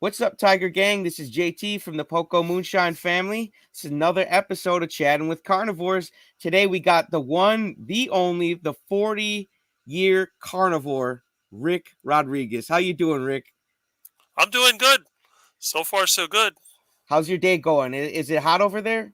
What's up, Tiger Gang? This is JT from the Poco Moonshine family. This is another episode of Chatting with Carnivores. Today we got the one, the only, the 40-year carnivore, Rick Rodriguez. How you doing, Rick? I'm doing good. So far, so good. How's your day going? Is it hot over there?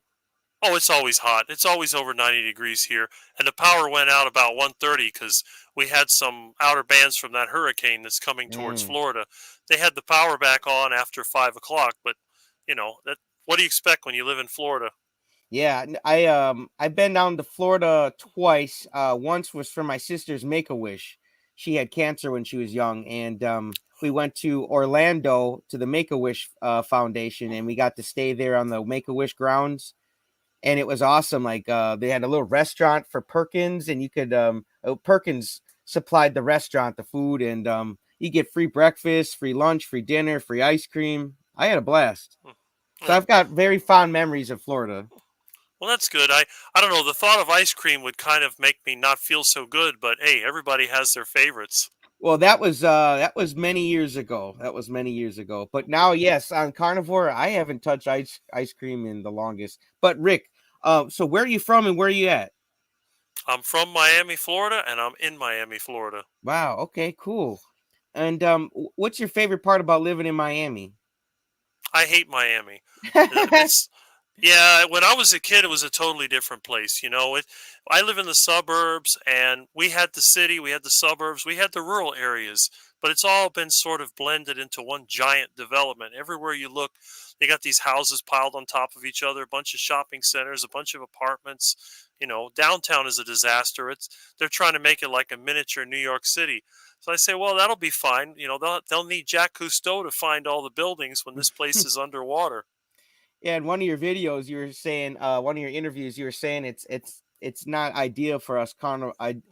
Oh, it's always hot. It's always over 90 degrees here. And the power went out about 1:30 because we had some outer bands from that hurricane that's coming towards Mm. Florida. They had the power back on after 5 o'clock, but, that. What do you expect when you live in Florida? Yeah, I've been down to Florida twice. Once was for my sister's Make-A-Wish. She had cancer when she was young, and we went to Orlando to the Make-A-Wish Foundation, and we got to stay there on the Make-A-Wish grounds, and it was awesome. Like they had a little restaurant for Perkins, and you could Perkins supplied the restaurant the food, and you get free breakfast, free lunch, free dinner, free ice cream. I had a blast. So Hmm. I've got very fond memories of Florida. Well, that's good. I don't know. The thought of ice cream would kind of make me not feel so good, but hey, everybody has their favorites. Well, that was many years ago. That was many years ago. But now, yes, on Carnivore, I haven't touched ice cream in the longest. But Rick, so where are you from and where are you at? I'm from Miami, Florida, and I'm in Miami, Florida. Wow. Okay. Cool. And what's your favorite part about living in Miami? I hate Miami. It's Yeah. When I was a kid, it was a totally different place. I live in the suburbs, and we had the city, we had the suburbs, we had the rural areas, but it's all been sort of blended into one giant development. Everywhere you look, they got these houses piled on top of each other, a bunch of shopping centers, a bunch of apartments. Downtown is a disaster. They're trying to make it like a miniature New York City. So I say, well, that'll be fine. They'll need Jacques Cousteau to find all the buildings when this place is underwater. Yeah, in one of your videos, you were saying, one of your interviews, you were saying it's not ideal for us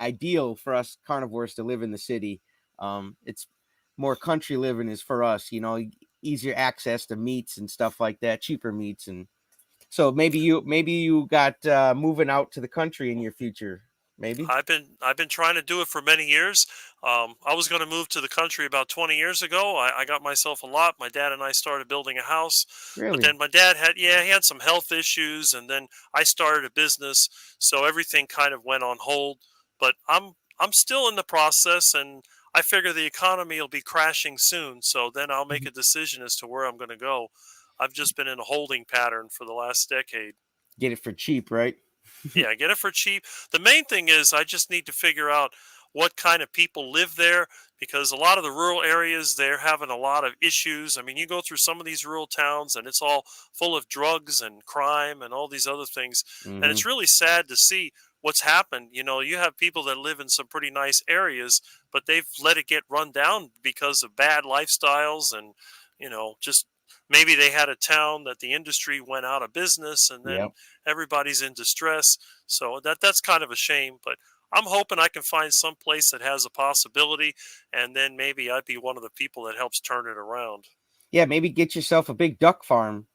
ideal for us carnivores to live in the city. It's more country living is for us. Easier access to meats and stuff like that, cheaper meats, and so maybe you got moving out to the country in your future, maybe. I've been trying to do it for many years. I was going to move to the country about 20 years ago. I got myself a lot. My dad and I started building a house, but Really? then my dad he had some health issues, and then I started a business, so everything kind of went on hold. But I'm still in the process, and I figure the economy will be crashing soon. So then I'll make a decision as to where I'm going to go. I've just been in a holding pattern for the last decade. Get it for cheap, right? Yeah, get it for cheap. The main thing is I just need to figure out what kind of people live there, because a lot of the rural areas, they're having a lot of issues. I mean, you go through some of these rural towns and it's all full of drugs and crime and all these other things. And Hmm. it's really sad to see what's happened. You have people that live in some pretty nice areas, but they've let it get run down because of bad lifestyles, and just maybe they had a town that the industry went out of business, and then Yep. everybody's in distress. So that's kind of a shame, but I'm hoping I can find some place that has a possibility, and then maybe I'd be one of the people that helps turn it around. Yeah, maybe get yourself a big duck farm.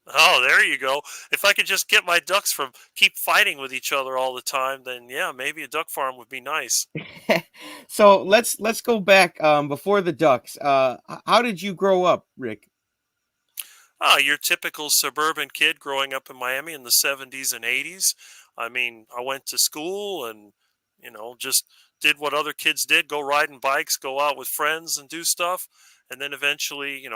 Oh, there you go. If I could just get my ducks from keep fighting with each other all the time, then yeah, maybe a duck farm would be nice. So let's go back before the ducks. How did you grow up, Rick? Your typical suburban kid growing up in Miami in the 70s and 80s. I mean, I went to school and, just did what other kids did, go riding bikes, go out with friends and do stuff. And then eventually,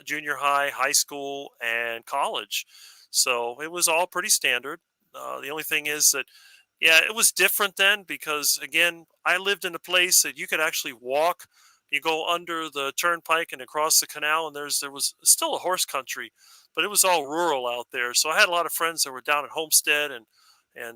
junior high, high school, and college. So it was all pretty standard. The only thing is that, yeah, it was different then because, again, I lived in a place that you could actually walk. You go under the turnpike and across the canal, and there was still a horse country, but it was all rural out there. So I had a lot of friends that were down at Homestead and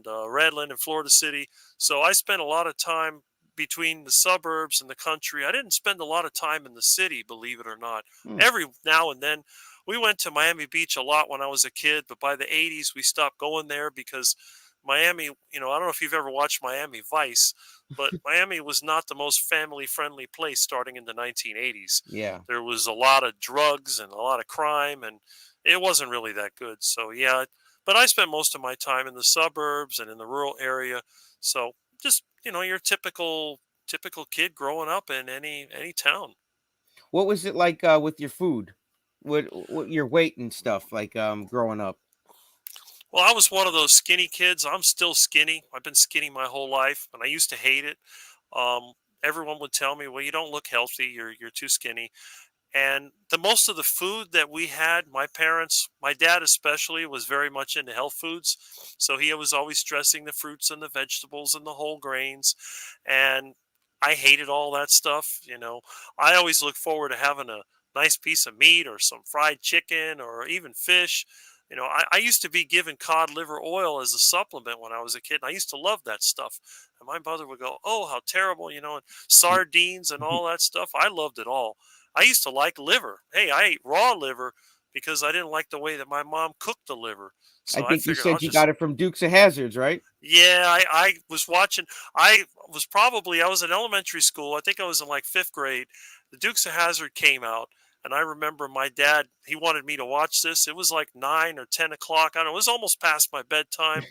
Redland and Florida City. So I spent a lot of time between the suburbs and the country. I didn't spend a lot of time in the city, believe it or not. Hmm. Every now and then, we went to Miami Beach a lot when I was a kid, but by the 80s, we stopped going there because Miami, I don't know if you've ever watched Miami Vice, but Miami was not the most family friendly place starting in the 1980s. Yeah. There was a lot of drugs and a lot of crime, and it wasn't really that good. So, yeah, but I spent most of my time in the suburbs and in the rural area. So, just, your typical kid growing up in any town. What was it like with your food? what your weight and stuff like growing up? Well, I was one of those skinny kids. I'm still skinny. I've been skinny my whole life, and I used to hate it. Um, Everyone would tell me, "Well, you don't look healthy. You're too skinny." And the most of the food that we had, my parents, my dad especially, was very much into health foods. So he was always stressing the fruits and the vegetables and the whole grains. And I hated all that stuff. I always look forward to having a nice piece of meat or some fried chicken or even fish. I used to be given cod liver oil as a supplement when I was a kid. And I used to love that stuff. And my mother would go, "Oh, how terrible," and sardines and all that stuff. I loved it all. I used to like liver. Hey, I ate raw liver because I didn't like the way that my mom cooked the liver. I So I think you figured I'll said you just, got it from Dukes of Hazards, right? yeah, I was watching. I was in elementary school. I think I was in like fifth grade. The Dukes of Hazard came out. And I remember my dad, he wanted me to watch this. It was like 9 or 10 o'clock. I don't know. It was almost past my bedtime.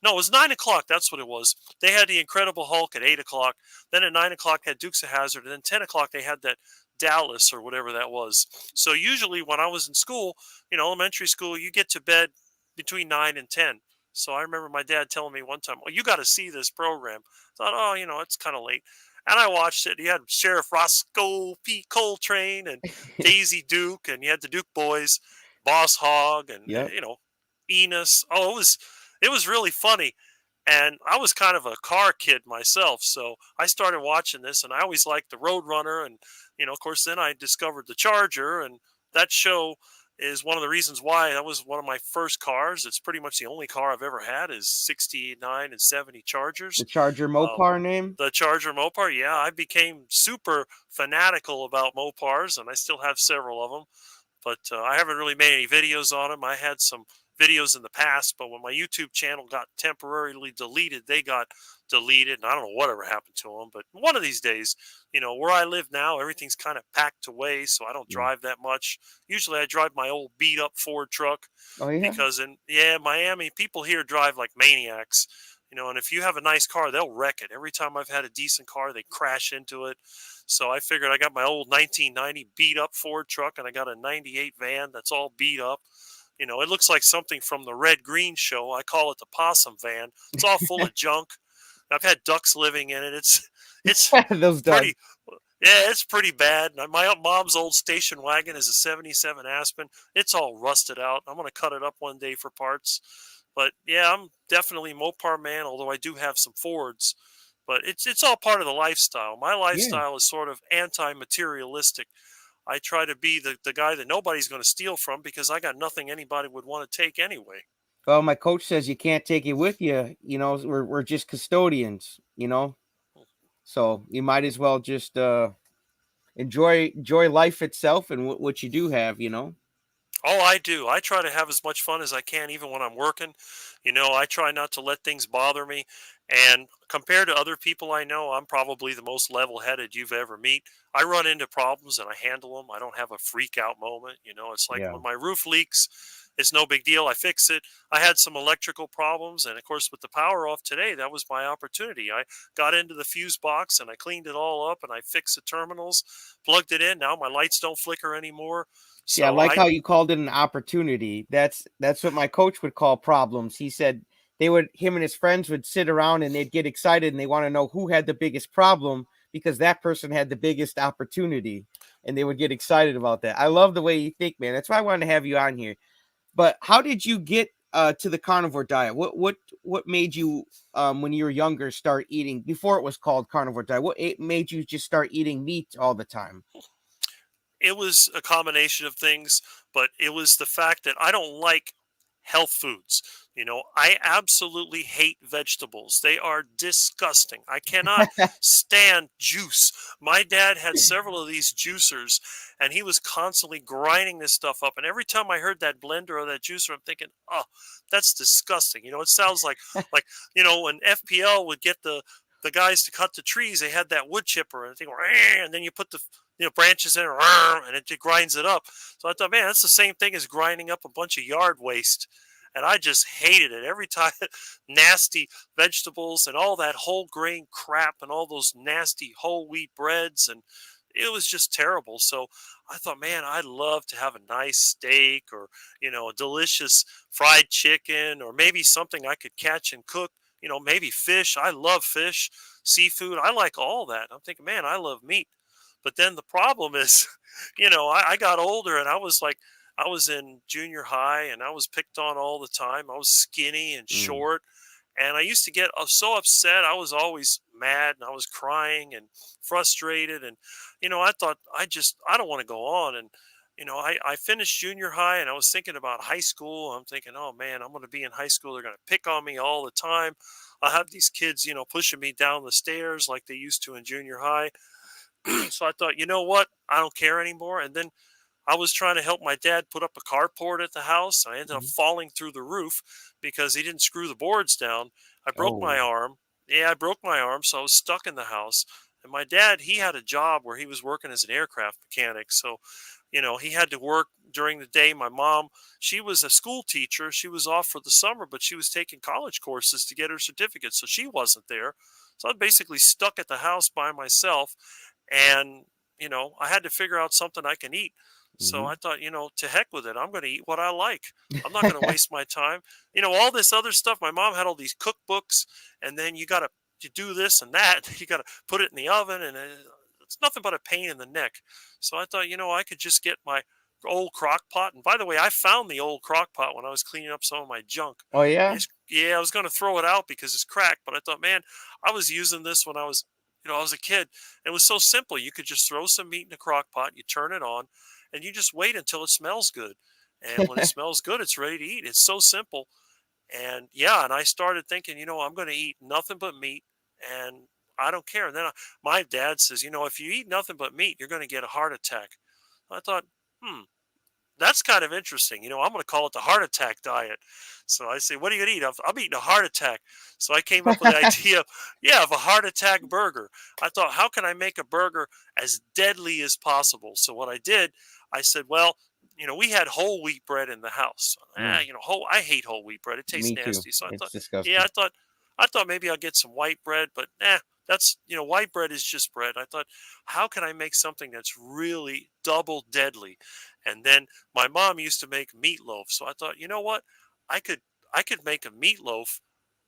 No, it was 9 o'clock. That's what it was. They had the Incredible Hulk at 8 o'clock. Then at 9 o'clock had Dukes of Hazard, and then 10 o'clock they had that Dallas or whatever that was. So usually when I was in school, elementary school, you get to bed between 9 and 10. So I remember my dad telling me one time, "Well, you got to see this program." I thought, oh, it's kind of late. And I watched it. You had Sheriff Roscoe P. Coltrane and Daisy Duke, and you had the Duke boys, Boss Hogg, and Yep. Enos. Oh, it was really funny. And I was kind of a car kid myself, so I started watching this, and I always liked the Roadrunner, and of course, then I discovered the Charger, and that show is one of the reasons why that was one of my first cars. It's pretty much the only car I've ever had is 69 and 70 The Chargers. Charger Um, Mopar name. the Charger Mopar, yeah, I became super fanatical about Mopars, and I still have several of them, but I haven't really made any videos on them. I had some videos in the past, but when my YouTube channel got temporarily deleted, they got deleted, and I don't know whatever happened to them. But one of these days, where I live now, everything's kind of packed away, so I don't Yeah. drive that much. Usually, I drive my old beat up Ford truck Oh yeah. because in Miami, people here drive like maniacs. And if you have a nice car, they'll wreck it. Every time I've had a decent car, they crash into it. So I figured I got my old 1990 beat up Ford truck, and I got a 98 van that's all beat up. It looks like something from the Red Green show. I call it the possum van. It's all full of junk. I've had ducks living in it. It's Those dogs. pretty yeah, it's pretty bad. My mom's old station wagon is a 77 Aspen. It's all rusted out. I'm going to cut it up one day for parts. But yeah, I'm definitely Mopar man, although I do have some Fords. But it's all part of the lifestyle. My Yeah. lifestyle is sort of anti-materialistic. I try to be the guy that nobody's going to steal from because I got nothing anybody would want to take anyway. Well, my coach says you can't take it with you. We're just custodians. So you might as well just enjoy life itself and what you do have. Oh, I do. I try to have as much fun as I can, even when I'm working. I try not to let things bother me. And compared to other people I know, I'm probably the most level headed you've ever meet. I run into problems and I handle them. I don't have a freak out moment. It's like Yeah. when my roof leaks, it's no big deal. I fix it. I had some electrical problems. And of course, with the power off today, that was my opportunity. I got into the fuse box and I cleaned it all up and I fixed the terminals, plugged it in. Now my lights don't flicker anymore. See, I So like I how you called it an opportunity. That's what my coach would call problems. He said him and his friends would sit around and they'd get excited and they want to know who had the biggest problem because that person had the biggest opportunity and they would get excited about that. I love the way you think, man. That's why I wanted to have you on here. But how did you get to the carnivore diet? What made you when you were younger start eating before it was called carnivore diet? What it made you just start eating meat all the time? It was a combination of things, but it was the fact that I don't like health foods. I absolutely hate vegetables. They are disgusting. I cannot stand juice. My dad had several of these juicers, and he was constantly grinding this stuff up. And every time I heard that blender or that juicer, I'm thinking, oh, that's disgusting. It sounds like when FPL would get the guys to cut the trees, they had that wood chipper, and and then you put the branches in, and it grinds it up. So I thought, man, that's the same thing as grinding up a bunch of yard waste. And I just hated it every time. Nasty vegetables and all that whole grain crap and all those nasty whole wheat breads. And it was just terrible. So I thought, man, I'd love to have a nice steak, or, a delicious fried chicken, or maybe something I could catch and cook, maybe fish. I love fish, seafood. I like all that. I'm thinking, man, I love meat. But then the problem is, I got older, and I was in junior high, and I was picked on all the time. I was skinny and Mm. short, and I used to get so upset. I was always mad, and I was crying and frustrated. And, I thought, I don't want to go on. And, I finished junior high, and I was thinking about high school. I'm thinking, oh man, I'm going to be in high school. They're going to pick on me all the time. I have these kids, pushing me down the stairs like they used to in junior high. So I thought, you know what? I don't care anymore. And then I was trying to help my dad put up a carport at the house. I ended up Mhm. falling through the roof because he didn't screw the boards down. I broke my Oh. arm. Yeah, I broke my arm, so I was stuck in the house. And my dad, he had a job where he was working as an aircraft mechanic. So, he had to work during the day. My mom, she was a school teacher. She was off for the summer, but she was taking college courses to get her certificate. So she wasn't there. So I was basically stuck at the house by myself. And, I had to figure out something I can eat. So Mhm. I thought, to heck with it. I'm going to eat what I like. I'm not going to waste my time. All this other stuff. My mom had all these cookbooks, and then you got to do this and that. You got to put it in the oven, and it's nothing but a pain in the neck. So I thought, I could just get my old crock pot. And by the way, I found the old crock pot when I was cleaning up some of my junk. Oh yeah. Yeah, I was going to throw it out because it's cracked, but I thought, man, I was using this when I was a kid. It was so simple. You could just throw some meat in a crock pot, you turn it on, and you just wait until it smells good. And when it smells good, it's ready to eat. It's so simple. And yeah, and I started thinking, I'm going to eat nothing but meat, and I don't care. And then my dad says, if you eat nothing but meat, you're going to get a heart attack. I thought, hmm, that's kind of interesting. I'm going to call it the heart attack diet. So I say, what are you going to eat? I'm eating a heart attack. So I came up with the idea, yeah, of a heart attack burger. I thought, how can I make a burger as deadly as possible? So what I did, I said, well, we had whole wheat bread in the house. Mm. I hate whole wheat bread. It tastes Me too. nasty. So I It's thought, yeah, disgusting. I thought maybe I'll get some white bread, but that's, white bread is just bread. I thought, how can I make something that's really double deadly? And then my mom used to make meatloaf. So I thought, you know what? I could I could make a meatloaf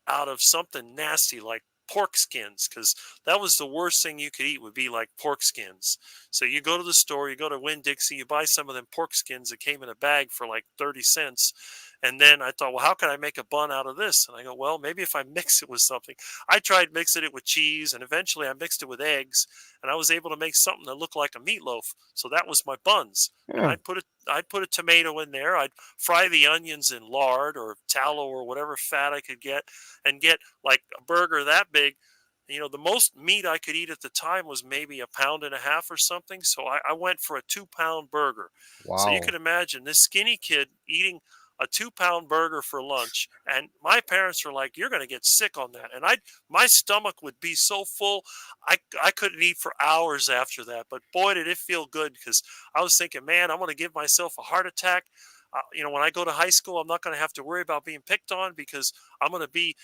out of something nasty like pork skins, because that was the worst thing you could eat, would be like pork skins. So you go to the store, you go to Winn Dixie, you buy some of them pork skins that came in a bag for like 30 cents. And then I thought, well, how can I make a bun out of this? And I go, well, maybe if I mix it with something. I tried mixing it with cheese, and eventually I mixed it with eggs, and I was able to make something that looked like a meatloaf. So that was my buns. And Yeah. I'd put a tomato in there. I'd fry the onions in lard or tallow or whatever fat I could get, and get like a burger that big. The most meat I could eat at the time was maybe a pound and a half or something. So I went for a 2 pound burger. So you Wow. can imagine this skinny kid eating a 2 pound burger for lunch. And my parents were like, you're going to get sick on that. And my stomach would be so full, I couldn't eat for hours after that. But boy, did it feel good, because I was thinking, man, I'm going to give myself a heart attack. When I go to high school, I'm not going to have to worry about being picked on, because I'm going to be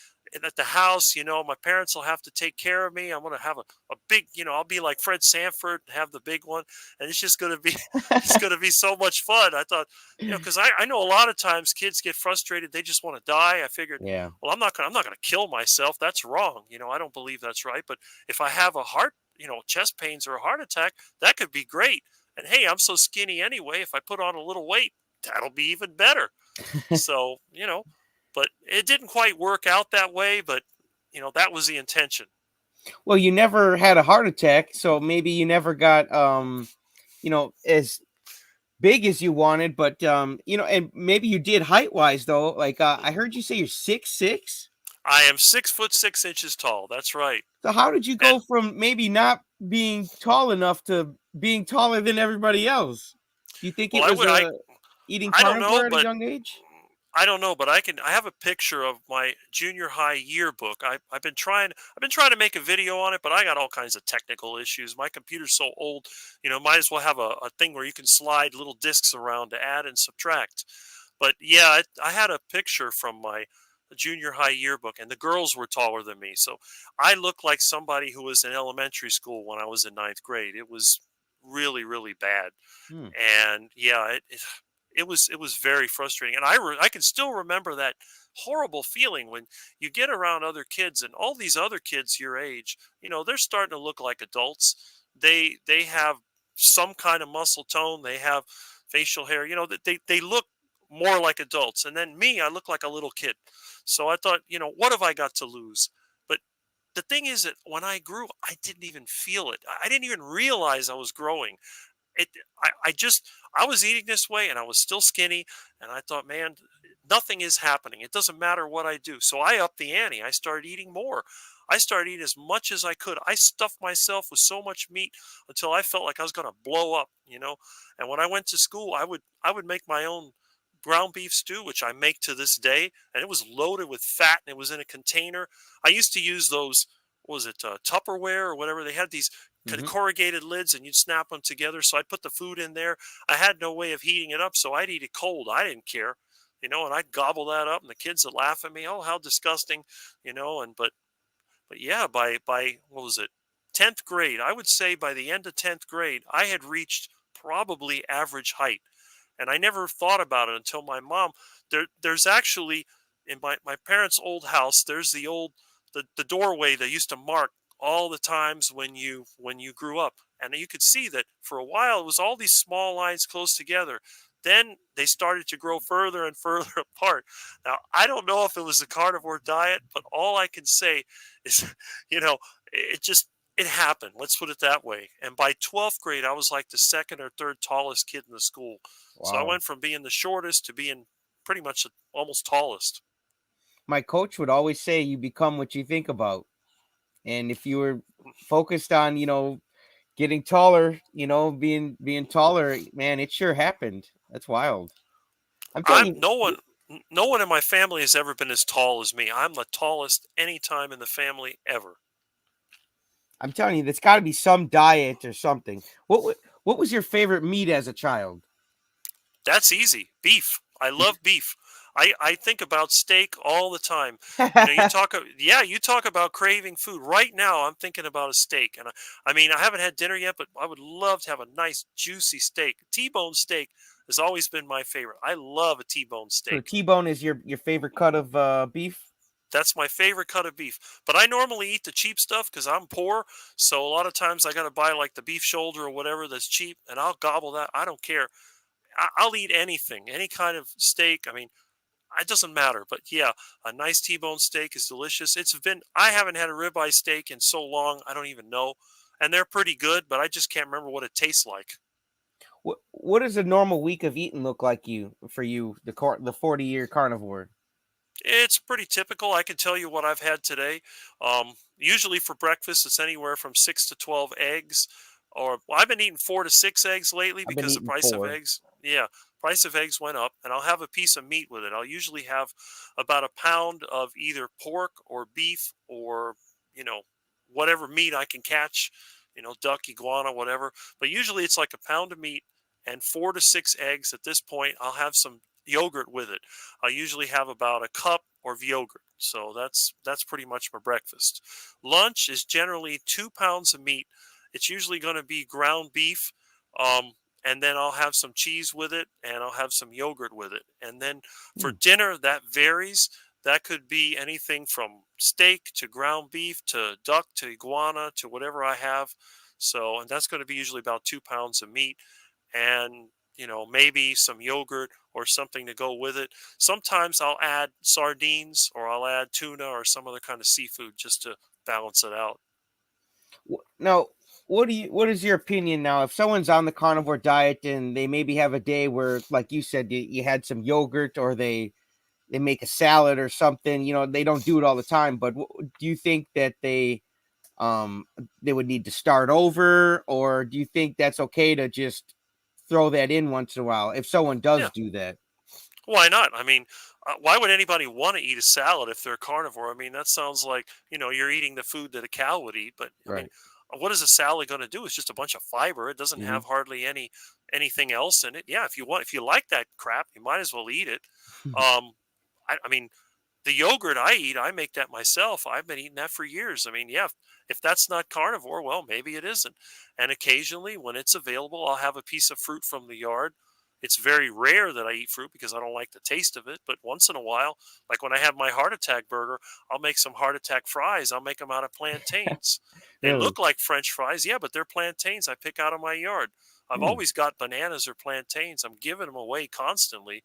at the house. My parents will have to take care of me. I'm going to have a big, I'll be like Fred Sanford and have the big one. And it's just going to be, it's going to be so much fun. I thought, because I know a lot of times kids get frustrated. They just want to die. I figured, Yeah. well, I'm not going to kill myself. That's wrong. I don't believe that's right. But if I have a heart, chest pains or a heart attack, that could be great. And hey, I'm so skinny anyway. If I put on a little weight, that'll be even better. So, but it didn't quite work out that way, but that was the intention. Well, you never had a heart attack, so maybe you never got as big as you wanted, but and maybe you did height wise though. Like I heard you say you're 6'6". I am 6 foot 6 inches tall. That's right. So how did you go And from maybe not being tall enough to being taller than everybody else? Do you think well, it was eating I don't know, carnivore at a but young age? I don't know, but I have a picture of my junior high yearbook. I've been trying to make a video on it, but I got all kinds of technical issues. My computer's so old, might as well have a thing where you can slide little discs around to add and subtract. But yeah, I had a picture from my junior high yearbook, and the girls were taller than me. So I looked like somebody who was in elementary school when I was in ninth grade. It was really, really bad. Hmm. And yeah, it was very frustrating. And I can still remember that horrible feeling when you get around other kids and all these other kids your age, they're starting to look like adults. They have some kind of muscle tone, they have facial hair, that they look more like adults. And then me, I look like a little kid. So I thought, what have I got to lose? But the thing is that when I grew, I didn't even feel it. I didn't even realize I was growing. it I was eating this way and I was still skinny, and I thought, man, nothing is happening. It doesn't matter what I do. So I upped the ante. I started eating more. I started eating as much as I could. I stuffed myself with so much meat until I felt like I was going to blow up. And when I went to school, I would make my own ground beef stew, which I make to this day, and it was loaded with fat and it was in a container. I used to use those, what was it, Tupperware or whatever. They had these Mm-hmm. corrugated lids and you'd snap them together. So I'd put the food in there. I had no way of heating it up, so I'd eat it cold. I didn't care, and I'd gobble that up, and the kids would laugh at me. Oh, how disgusting, and but yeah, by what was it, 10th grade? I would say by the end of 10th grade, I had reached probably average height, and I never thought about it until my mom. There's actually in my parents' old house. There's the doorway they used to mark all the times when you grew up, and you could see that for a while it was all these small lines close together. Then they started to grow further and further apart. Now I don't know if it was the carnivore diet, but all I can say is, you know, it just it happened. Let's put it that way. And by 12th grade, I was like the second or third tallest kid in the school. So I Wow. went from being the shortest to being pretty much the almost tallest. My coach would always say you become what you think about. And if you were focused on, getting taller, being taller, man, it sure happened. That's wild. I'm telling I'm you, no one in my family has ever been as tall as me. I'm the tallest any time in the family ever. there's got to be some diet or something. What was your favorite meat as a child? That's easy. Beef. I love beef. I think about steak all the time. You talk about craving food. Right now, I'm thinking about a steak. And I mean, I haven't had dinner yet, but I would love to have a nice, juicy steak. T-bone steak has always been my favorite. I love a T-bone So the steak. T-bone is your favorite cut of beef? That's my favorite cut of beef. But I normally eat the cheap stuff because I'm poor. So a lot of times I got to buy like the beef shoulder or whatever that's cheap, and I'll gobble that. I don't care. I'll eat anything, any kind of steak. I mean, it doesn't matter. But yeah, a nice T-bone steak is delicious. I haven't had a ribeye steak in so long, I don't even know. And they're pretty good, but I just can't remember what it tastes like. What does a normal week of eating look like for you, the 40-year carnivore? It's pretty typical. I can tell you what I've had today. Usually for breakfast, it's anywhere from 6 to 12 eggs, or well, I've been eating 4 to 6 eggs lately I've been because the eating price of four. eggs. Yeah, price of eggs went up, and I'll have a piece of meat with it. I'll usually have about a pound of either pork or beef or you know whatever meat I can catch. Duck, iguana, whatever. But usually it's like a pound of meat and 4 to 6 eggs. At this point, I'll have some yogurt with it. I usually have about a cup of yogurt. So that's pretty much my breakfast. Lunch is generally 2 pounds of meat. It's usually going to be ground beef, um, and then I'll have some cheese with it, and I'll have some yogurt with it. And then for Hmm. dinner, that varies. That could be anything from steak to ground beef to duck to iguana to whatever I have. So, and that's going to be usually about 2 pounds of meat and maybe some yogurt or something to go with it. Sometimes I'll add sardines or I'll add tuna or some other kind of seafood just to balance it out. Now, what is your opinion now? If someone's on the carnivore diet and they maybe have a day where, like you said, you had some yogurt or they make a salad or something, they don't do it all the time, but do you think that um they would need to start over, or do you think that's okay to just throw that in once in a while if someone Yeah, does do that? why not? I mean, why would anybody want to eat a salad if they're carnivore? I mean, that sounds like you're eating the food that a cow would eat. But I mean, Right. what is a salad going to do? It's just a bunch of fiber. It doesn't Hmm. have hardly anything else in it. Yeah, if you like that crap, you might as well eat it. Um, I mean, The yogurt I eat, I make that myself. I've been eating that for years. I mean, yeah, if that's not carnivore, well, maybe it isn't. And occasionally, when it's available, I'll have a piece of fruit from the yard. It's very rare that I eat fruit because I don't like the taste of it. But once in a while, like when I have my heart attack burger, I'll make some heart attack fries. I'll make them out of plantains. They Really? look like French fries, yeah, but they're plantains I pick out of my yard. I've Hmm. always got bananas or plantains. I'm giving them away constantly.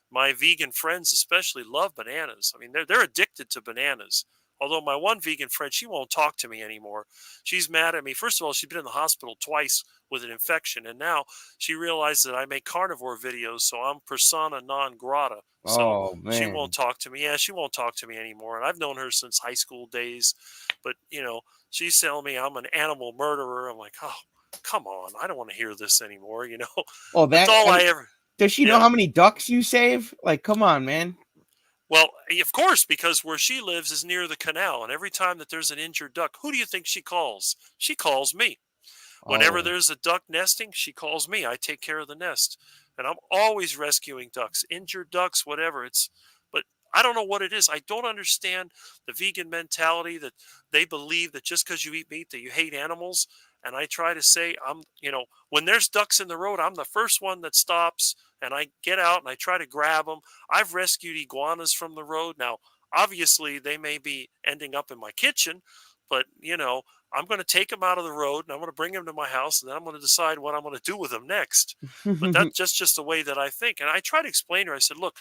My vegan friends especially love bananas. I mean, they're addicted to bananas. Although my one vegan friend, she won't talk to me anymore. She's mad at me. First of all, she's been in the hospital twice with an infection, and now she realized that I make carnivore videos, so I'm persona non grata. So Oh she won't man. talk to me. Yeah, she won't talk to me anymore. And I've known her since high school days. But, she's telling me I'm an animal murderer. I'm like, oh, come on. I don't want to hear this anymore. Oh, That's that. all I ever. Does she know Yeah. how many ducks you save? Like, come on, man. Well, of course, because where she lives is near the canal, and every time that there's an injured duck, who do you think she calls? She calls me. Whenever Oh, there's a duck nesting, she calls me. I take care of the nest. And I'm always rescuing ducks, injured ducks, whatever. But I don't know what it is. I don't understand the vegan mentality that they believe that just because you eat meat that you hate animals. And I try to say, when there's ducks in the road, I'm the first one that stops and I get out and I try to grab them. I've rescued iguanas from the road. Now, obviously, they may be ending up in my kitchen, but I'm going to take them out of the road and I'm going to bring them to my house and then I'm going to decide what I'm going to do with them next. But that's just the way that I think. And I try to explain to her, I said, look,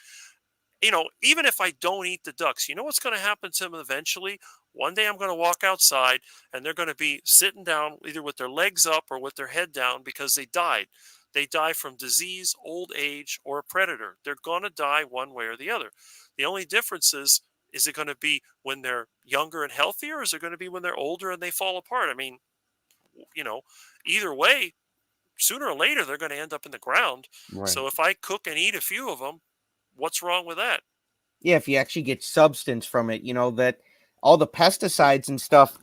even if I don't eat the ducks, you know what's going to happen to them eventually? One day I'm going to walk outside and they're going to be sitting down either with their legs up or with their head down because they died. They die from disease, old age, or a predator. They're going to die one way or the other. The only difference is it going to be when they're younger and healthier, or is it going to be when they're older and they fall apart? I mean, you know, either way, sooner or later they're going to end up in the ground. right. So if I cook and eat a few of them, what's wrong with that? Yeah, if you actually get substance from it, that all the pesticides and stuff,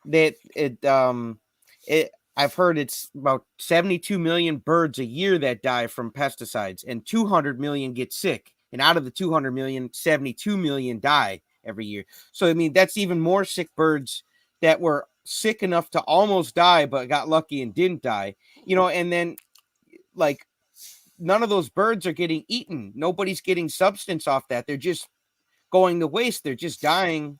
that it I've heard it's about 72 million birds a year that die from pesticides, and 200 million get sick. And out of the 200 million, 72 million die every year. So I mean, that's even more sick birds that were sick enough to almost die but got lucky and didn't die. And then like none of those birds are getting eaten. Nobody's getting substance off that. They're just going to waste. They're just dying,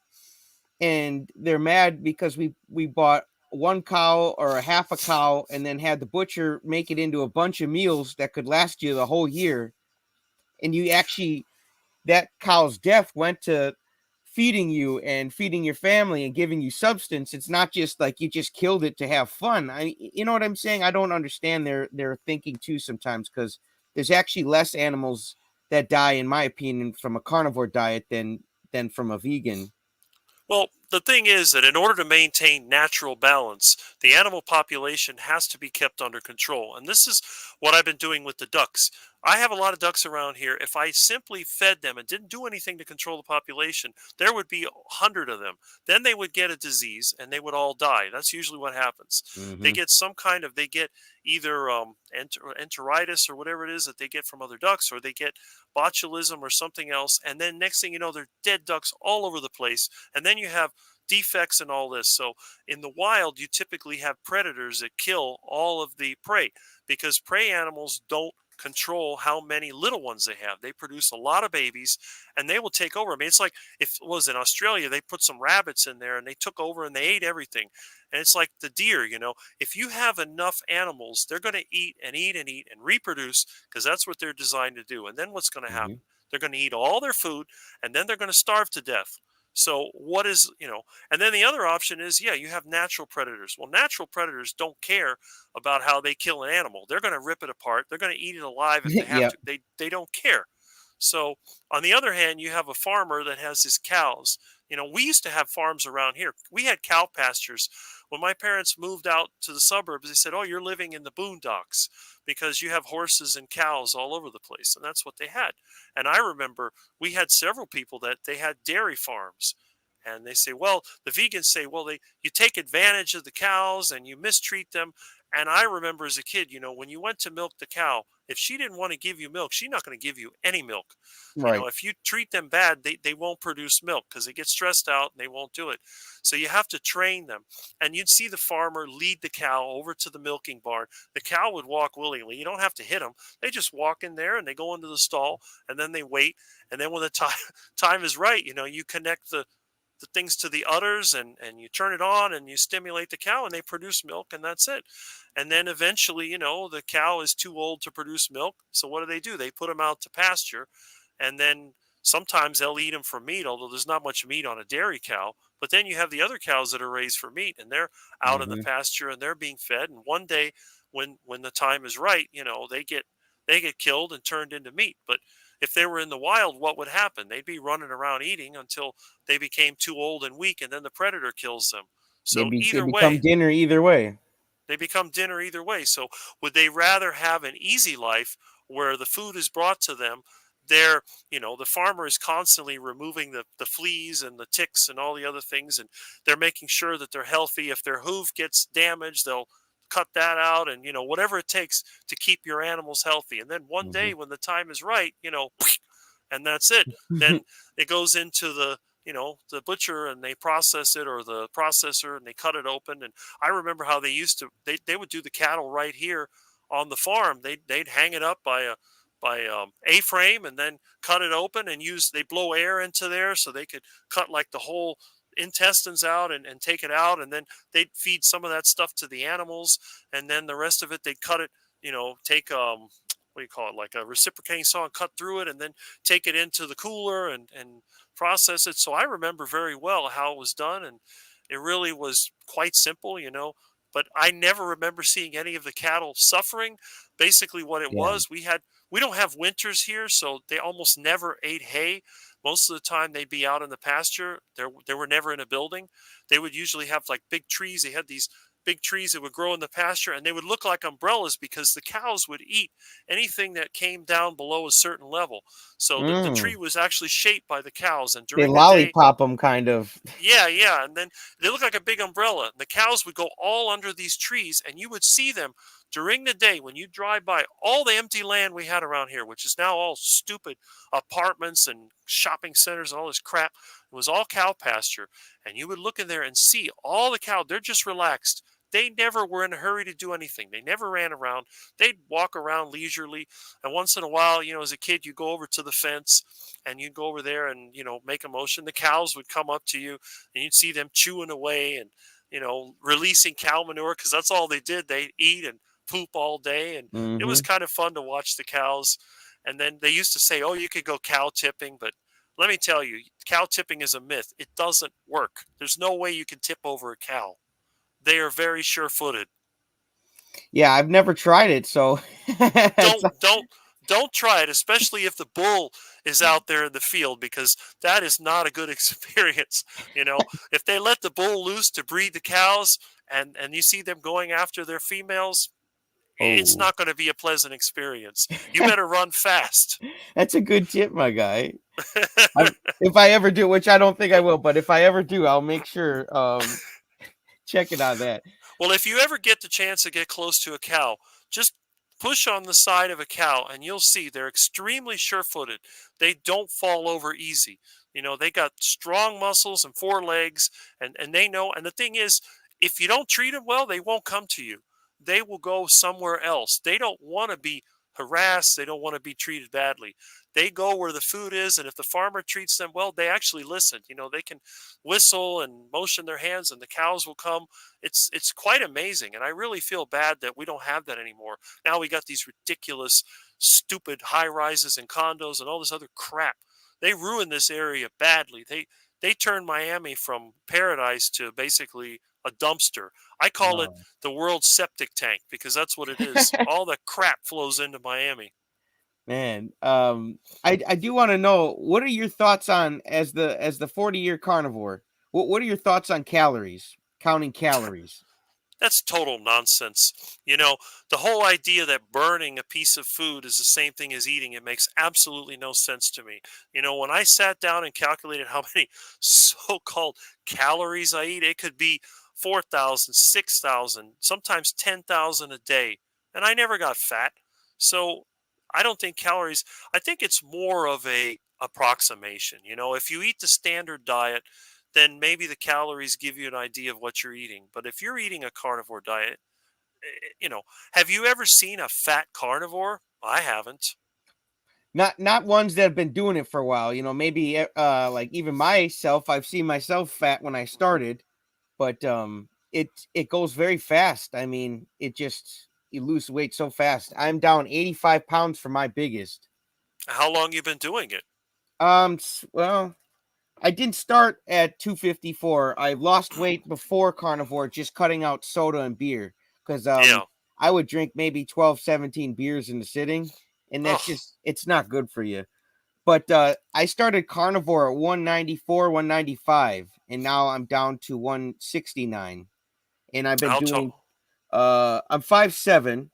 and they're mad because we bought one cow or a half a cow and then had the butcher make it into a bunch of meals that could last you the whole year. And you actually that cow's death went to feeding you and feeding your family and giving you substance. It's not just like you just killed it to have fun. You know what I'm saying? I don't understand their thinking too sometimes, because there's actually less animals that die, in my opinion, from a carnivore diet than from a vegan. Well, the thing is that in order to maintain natural balance, the animal population has to be kept under control. And this is what I've been doing with the ducks. I have a lot of ducks around here. If I simply fed them and didn't do anything to control the population, there would be 100 of them. Then they would get a disease and they would all die. That's usually what happens. They Mm-hmm. get they get either enteritis or whatever it is that they get from other ducks, or they get botulism or something else. And then next thing you know, they're dead ducks all over the place, and then you have defects and all this. So in the wild, you typically have predators that kill all of the prey because prey animals don't control how many little ones they have. They produce a lot of babies and they will take over. I mean, it's like if it was in Australia, they put some rabbits in there and they took over and they ate everything. And it's like the deer, if you have enough animals, they're going to eat and eat and eat and reproduce because that's what they're designed to do. And then what's going to Mm-hmm. happen? They're going to eat all their food and then they're going to starve to death. So what is, and then the other option is, yeah, you have natural predators. Well, natural predators don't care about how they kill an animal. They're going to rip it apart. They're going to eat it alive if they have Yep. to. They don't care. So on the other hand, you have a farmer that has his cows. We used to have farms around here. We had cow pastures. When my parents moved out to the suburbs, they said, "Oh, you're living in the boondocks because you have horses and cows all over the place." And that's what they had. And I remember we had several people that they had dairy farms. And they say, well, the vegans say, well, you take advantage of the cows and you mistreat them. And I remember as a kid, when you went to milk the cow, if she didn't want to give you milk, she's not going to give you any milk. Right. If you treat them bad, they won't produce milk because they get stressed out and they won't do it. So you have to train them. And you'd see the farmer lead the cow over to the milking barn. The cow would walk willingly. You don't have to hit them. They just walk in there and they go into the stall and then they wait. And then when the time time is right, you connect the things to the udders and you turn it on and you stimulate the cow and they produce milk and that's it. And then eventually, the cow is too old to produce milk. So what do? They put them out to pasture and then sometimes they'll eat them for meat, although there's not much meat on a dairy cow. But then you have the other cows that are raised for meat and they're out in the Hmm. pasture and they're being fed. And one day when the time is right, they get killed and turned into meat. But if they were in the wild, what would happen? They'd be running around eating until they became too old and weak, and then the predator kills them. So They either become way, dinner either way. they become dinner either way. So would they rather have an easy life where the food is brought to them? The farmer is constantly removing the fleas and the ticks and all the other things, and they're making sure that they're healthy. If their hoof gets damaged, they'll cut that out, and whatever it takes to keep your animals healthy. And then one Hmm. day when the time is right, and that's it. Then it goes into the butcher and they process it, or the processor, and they cut it open. And I remember how they would do the cattle right here on the farm. They'd hang it up by a frame and then cut it open and they blow air into there so they could cut like the whole intestines out and take it out, and then they'd feed some of that stuff to the animals, and then the rest of it they'd cut it, take what do you call it, like a reciprocating saw, and cut through it and then take it into the cooler and process it. So I remember very well how it was done, and it really was quite simple. But I never remember seeing any of the cattle suffering. Basically, what it Yeah. was, we don't have winters here, so they almost never ate hay. Most of the time, they'd be out in the pasture. They were never in a building. They would usually have like big trees. They had these big trees that would grow in the pasture, and they would look like umbrellas because the cows would eat anything that came down below a certain level. So the tree Mm. was actually shaped by the cows, and They during the day, lollipop them, kind of. yeah, yeah. And then they look like a big umbrella. The cows would go all under these trees, and you would see them during the day when you drive by all the empty land we had around here, which is now all stupid apartments and shopping centers and all this crap. It was all cow pasture. And you would look in there and see all the cow. They're just relaxed. They never were in a hurry to do anything. They never ran around. They'd walk around leisurely. And once in a while, as a kid, you go over to the fence and you'd go over there and, make a motion. The cows would come up to you and you'd see them chewing away and releasing cow manure because that's all they did. They eat and poop all day, and it was Hmm. kind of fun to watch the cows. And then they used to say, "Oh, you could go cow tipping," but let me tell you, cow tipping is a myth. It doesn't work. There's no way you can tip over a cow. They are very sure-footed. Yeah, I've never tried it, so it's, Don't try it, especially if the bull is out there in the field, because that is not a good experience. If they let the bull loose to breed the cows, and you see them going after their females, it's oh, not going to be a pleasant experience. You better run fast. that's a good tip, my guy. If I ever do, which I don't think I will, but if I ever do, I'll make sure check it on that. Well, if you ever get the chance to get close to a cow, just push on the side of a cow and you'll see they're extremely sure-footed. They don't fall over easy. They got strong muscles and four legs, and they know. And the thing is, if you don't treat them well, they won't come to you. They will go somewhere else. They don't want to be harassed. They don't want to be treated badly. They go where the food is, and if the farmer treats them well, they actually listen. They can whistle and motion their hands, and the cows will come. It's quite amazing, and I really feel bad that we don't have that anymore. Now we got these ridiculous, stupid high rises and condos and all this other crap. They ruined this area badly. They turned Miami from paradise to basically a dumpster. I call it Oh. the world's septic tank because that's what it is. All the crap flows into Miami. Man, I do want to know, what are your thoughts on, as the 40-year carnivore? What are your thoughts on calories? Counting calories. That's total nonsense. The whole idea that burning a piece of food is the same thing as eating, it makes absolutely no sense to me. When I sat down and calculated how many so called calories I eat, it could be 4,000, 6,000, sometimes 10,000 a day, and I never got fat. So I don't think calories, I think it's more of a approximation. If you eat the standard diet, then maybe the calories give you an idea of what you're eating. But if you're eating a carnivore diet, you know, have you ever seen a fat carnivore? I haven't. Not ones that have been doing it for a while. Maybe like even myself, I've seen myself fat when I started, but it goes very fast. I mean, you lose weight so fast. I'm down 85 pounds for my biggest. How long you been doing it? Well, I didn't start at 254. I lost weight before carnivore, just cutting out soda and beer because Yeah. I would drink maybe 12, 17 beers in the sitting, and that's Oh, just it's not good for you. But I started carnivore at 194, 195, and now I'm down to 169. And I've been how doing tall? I'm 5'7",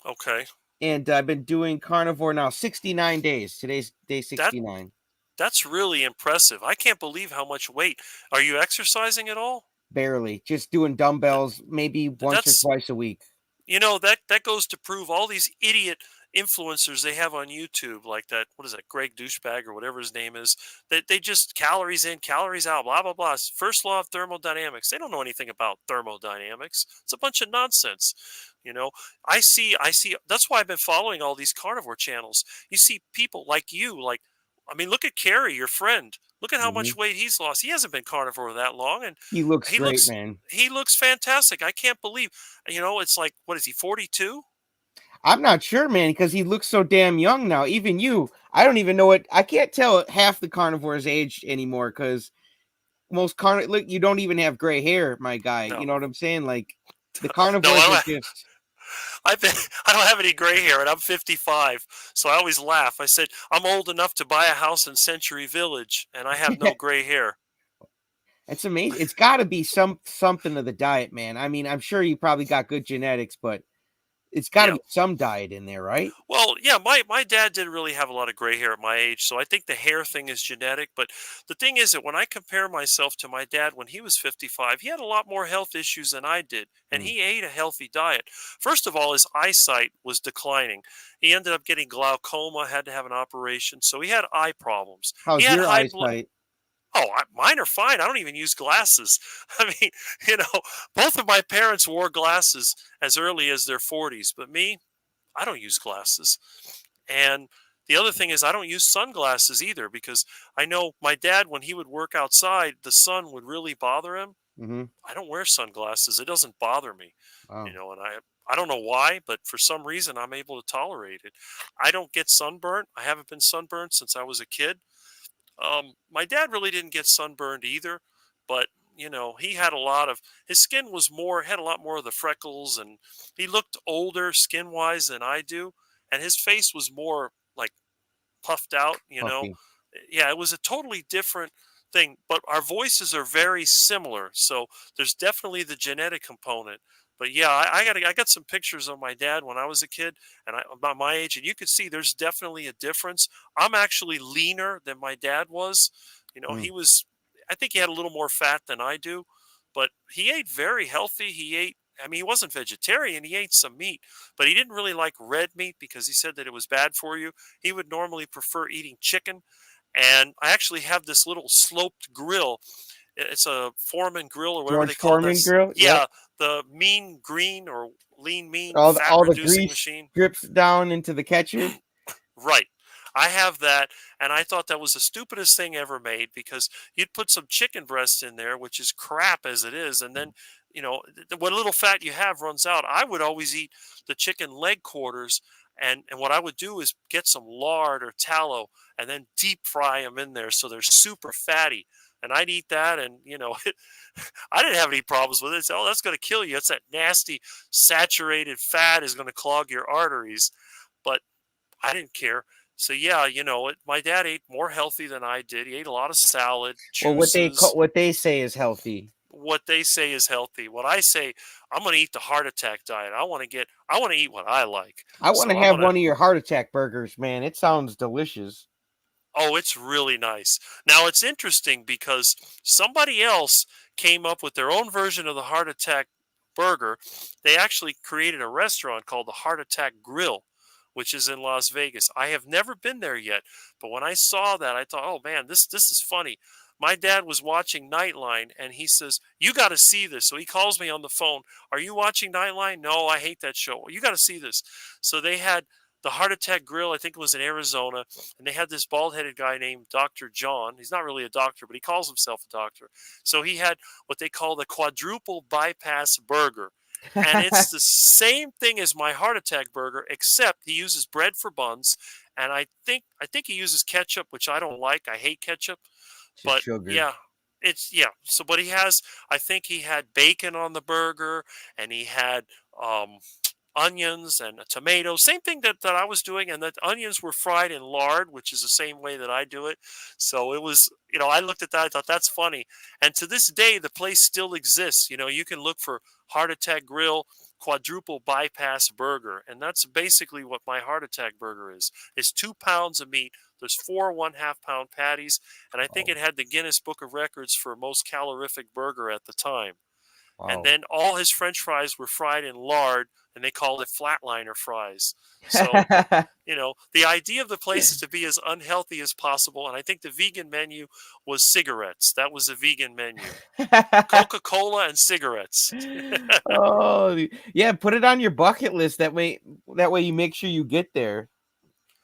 Okay. and I've been doing carnivore now 69 days. Today's day That 69. that's really impressive. I can't believe how much weight. Are you exercising at all? Barely. Just doing Th- dumbbells maybe once or That's twice a week. that goes to prove all these idiot influencers they have on YouTube, like that. What is that, Greg douchebag or whatever his name is? That they just calories in, calories out, blah blah blah. First law of thermodynamics. They don't know anything about thermodynamics. It's a bunch of nonsense. You know, I see. That's why I've been following all these carnivore channels. You see people like you, like, I mean, look at Carrie, your friend. Look at how Hmm. much weight he's lost. He hasn't been carnivore that long, and He looks he great, looks man. he looks fantastic. I can't believe. It's like, what is he, 42? I'm not sure, man, because he looks so damn young now. Even you, I don't even know what. I can't tell half the carnivores' age anymore because look, you don't even have gray hair, my guy. You No, know what I'm saying? Like the no, carnivores are just. I've been, I don't have any gray hair, and I'm 55. So I always laugh. I said I'm old enough to buy a house in Century Village, and I have no gray hair. It's amazing. It's got to be something of the diet, man. I mean, I'm sure you probably got good genetics, but it's got to Yeah. be some diet in there, right? Well, yeah, my dad didn't really have a lot of gray hair at my age, so I think the hair thing is genetic. But the thing is that when I compare myself to my dad when he was 55, he had a lot more health issues than I did, and Mm. he ate a healthy diet. First of all, his eyesight was declining. He ended up getting glaucoma, had to have an operation, so he had eye problems. He How's had your high blood. eyesight? Oh, mine are fine. I don't even use glasses. I mean, both of my parents wore glasses as early as their 40s, but me, I don't use glasses. And the other thing is, I don't use sunglasses either because I know my dad, when he would work outside, the sun would really bother him. Mm-hmm. I don't wear sunglasses. It doesn't bother me, Wow. and I don't know why, but for some reason I'm able to tolerate it. I don't get sunburnt. I haven't been sunburnt since I was a kid. My dad really didn't get sunburned either, but he had a lot of, his skin was more, had a lot more of the freckles, and he looked older skin wise than I do, and his face was more like puffed out. Puffy. Yeah, it was a totally different thing, but our voices are very similar, so there's definitely the genetic component. But yeah, I got some pictures of my dad when I was a kid, and about my age, and you could see there's definitely a difference. I'm actually leaner than my dad was. Mm. He was, I think he had a little more fat than I do, but he ate very healthy. He ate, I mean, he wasn't vegetarian. He ate some meat, but he didn't really like red meat because he said that it was bad for you. He would normally prefer eating chicken. And I actually have this little sloped grill. It's a Foreman grill or whatever they George call Foreman this. grill. Yep. Yeah, the Mean Green or Lean Mean All the fat all the reducing grease machine. drips down into the catcher. Right. I have that, and I thought that was the stupidest thing ever made because you'd put some chicken breast in there, which is crap as it is, and then what little fat you have runs out. I would always eat the chicken leg quarters, and what I would do is get some lard or tallow and then deep fry them in there so they're super fatty. And I'd eat that, and I didn't have any problems with it. So, oh, that's going to kill you. It's that nasty saturated fat is going to clog your arteries, but I didn't care. So yeah, my dad ate more healthy than I did. He ate a lot of salad, Well, juices, what they say is healthy. what they say is healthy. What I say, I'm going to eat the heart attack diet. I want to eat what I like. I want So to I'm have going to, one of your heart attack burgers, man. It sounds delicious. Oh, it's really nice. Now it's interesting because somebody else came up with their own version of the heart attack burger. They actually created a restaurant called the Heart Attack Grill, which is in Las Vegas. I have never been there yet, but when I saw that, I thought, "Oh man, this is funny." My dad was watching Nightline and he says, "You got to see this." So he calls me on the phone. "Are you watching Nightline?" "No, I hate that show." "Well, you got to see this." So they had the Heart Attack Grill, I think it was in Arizona, and they had this bald-headed guy named Dr. John. He's not really a doctor, but he calls himself a doctor. So he had what they call the quadruple bypass burger. And it's the same thing as my heart attack burger, except he uses bread for buns, and I think he uses ketchup, which I don't like. I hate ketchup. Just But sugar. yeah, it's yeah. So but he has I think he had bacon on the burger and he had um onions and a tomato. Same thing that I was doing, and the onions were fried in lard, which is the same way that I do it. So it was, I looked at that, I thought that's funny. And to this day, the place still exists. You can look for Heart Attack Grill quadruple bypass burger, and that's basically what my heart attack burger is. It's 2 pounds of meat. There's 4 1/2 pound patties, and I think Oh, it had the Guinness Book of Records for most calorific burger at the time. And wow. then all his french fries were fried in lard, and they called it flatliner fries. So, the idea of the place is to be as unhealthy as possible, and I think the vegan menu was cigarettes. That was a vegan menu. Coca-Cola and cigarettes. Oh, yeah, put it on your bucket list. That way you make sure you get there.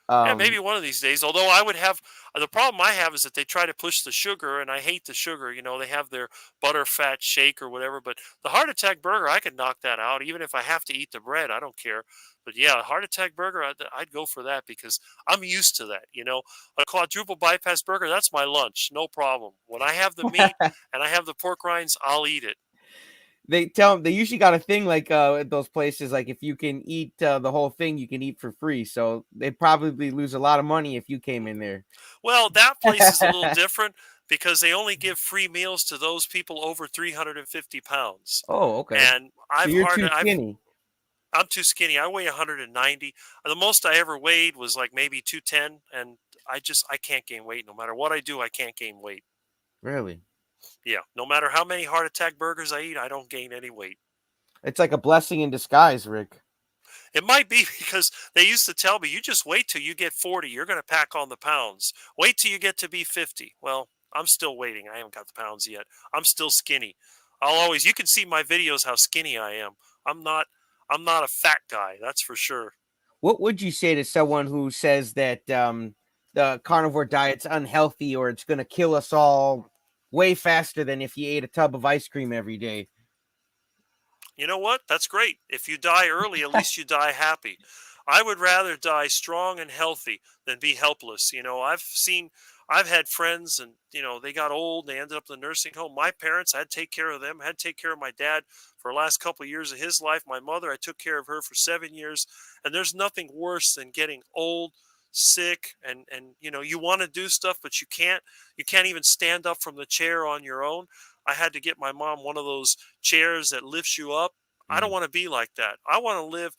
Yeah, maybe Um, one of these days. Although I would have the problem I have is that they try to push the sugar, and I hate the sugar. They have their butter fat shake or whatever. But the heart attack burger, I could knock that out, even if I have to eat the bread. I don't care. But yeah, heart attack burger, I'd go for that because I'm used to that. A quadruple bypass burger, that's my lunch, no problem. When I have the meat and I have the pork rinds, I'll eat it. they usually got a thing like at those places, like if you can eat the whole thing, you can eat for free. So they'd probably lose a lot of money if you came in there. Well, that place is a little different because they only give free meals to those people over 350 pounds. Oh, okay. And So you're too skinny. I'm too skinny. I weigh 190. The most I ever weighed was like maybe 210, and I can't gain weight. No matter what I do, I can't gain weight. Really? Yeah, no matter how many heart attack burgers I eat, I don't gain any weight. It's like a blessing in disguise, Rick. It might be because they used to tell me, you just wait till you get 40, you're going to pack on the pounds. Wait till you get to be 50. Well, I'm still waiting. I haven't got the pounds yet. I'm still skinny. You can see my videos how skinny I am. I'm not I'm not a fat guy, that's for sure. What would you say to someone who says that the carnivore diet's unhealthy or it's going to kill us all way faster than if you ate a tub of ice cream every day? You know what? That's great. If you die early, at least you die happy. I would rather die strong and healthy than be helpless. I've had friends and, they got old and they ended up in the nursing home. My parents, I had to take care of them. I had to take care of my dad for the last couple of years of his life. My mother, I took care of her for 7 years. And there's nothing worse than getting old, sick, and you want to do stuff, but you can't even stand up from the chair on your own. I had to get my mom one of those chairs that lifts you up. I don't Mm. want to be like that. I want to live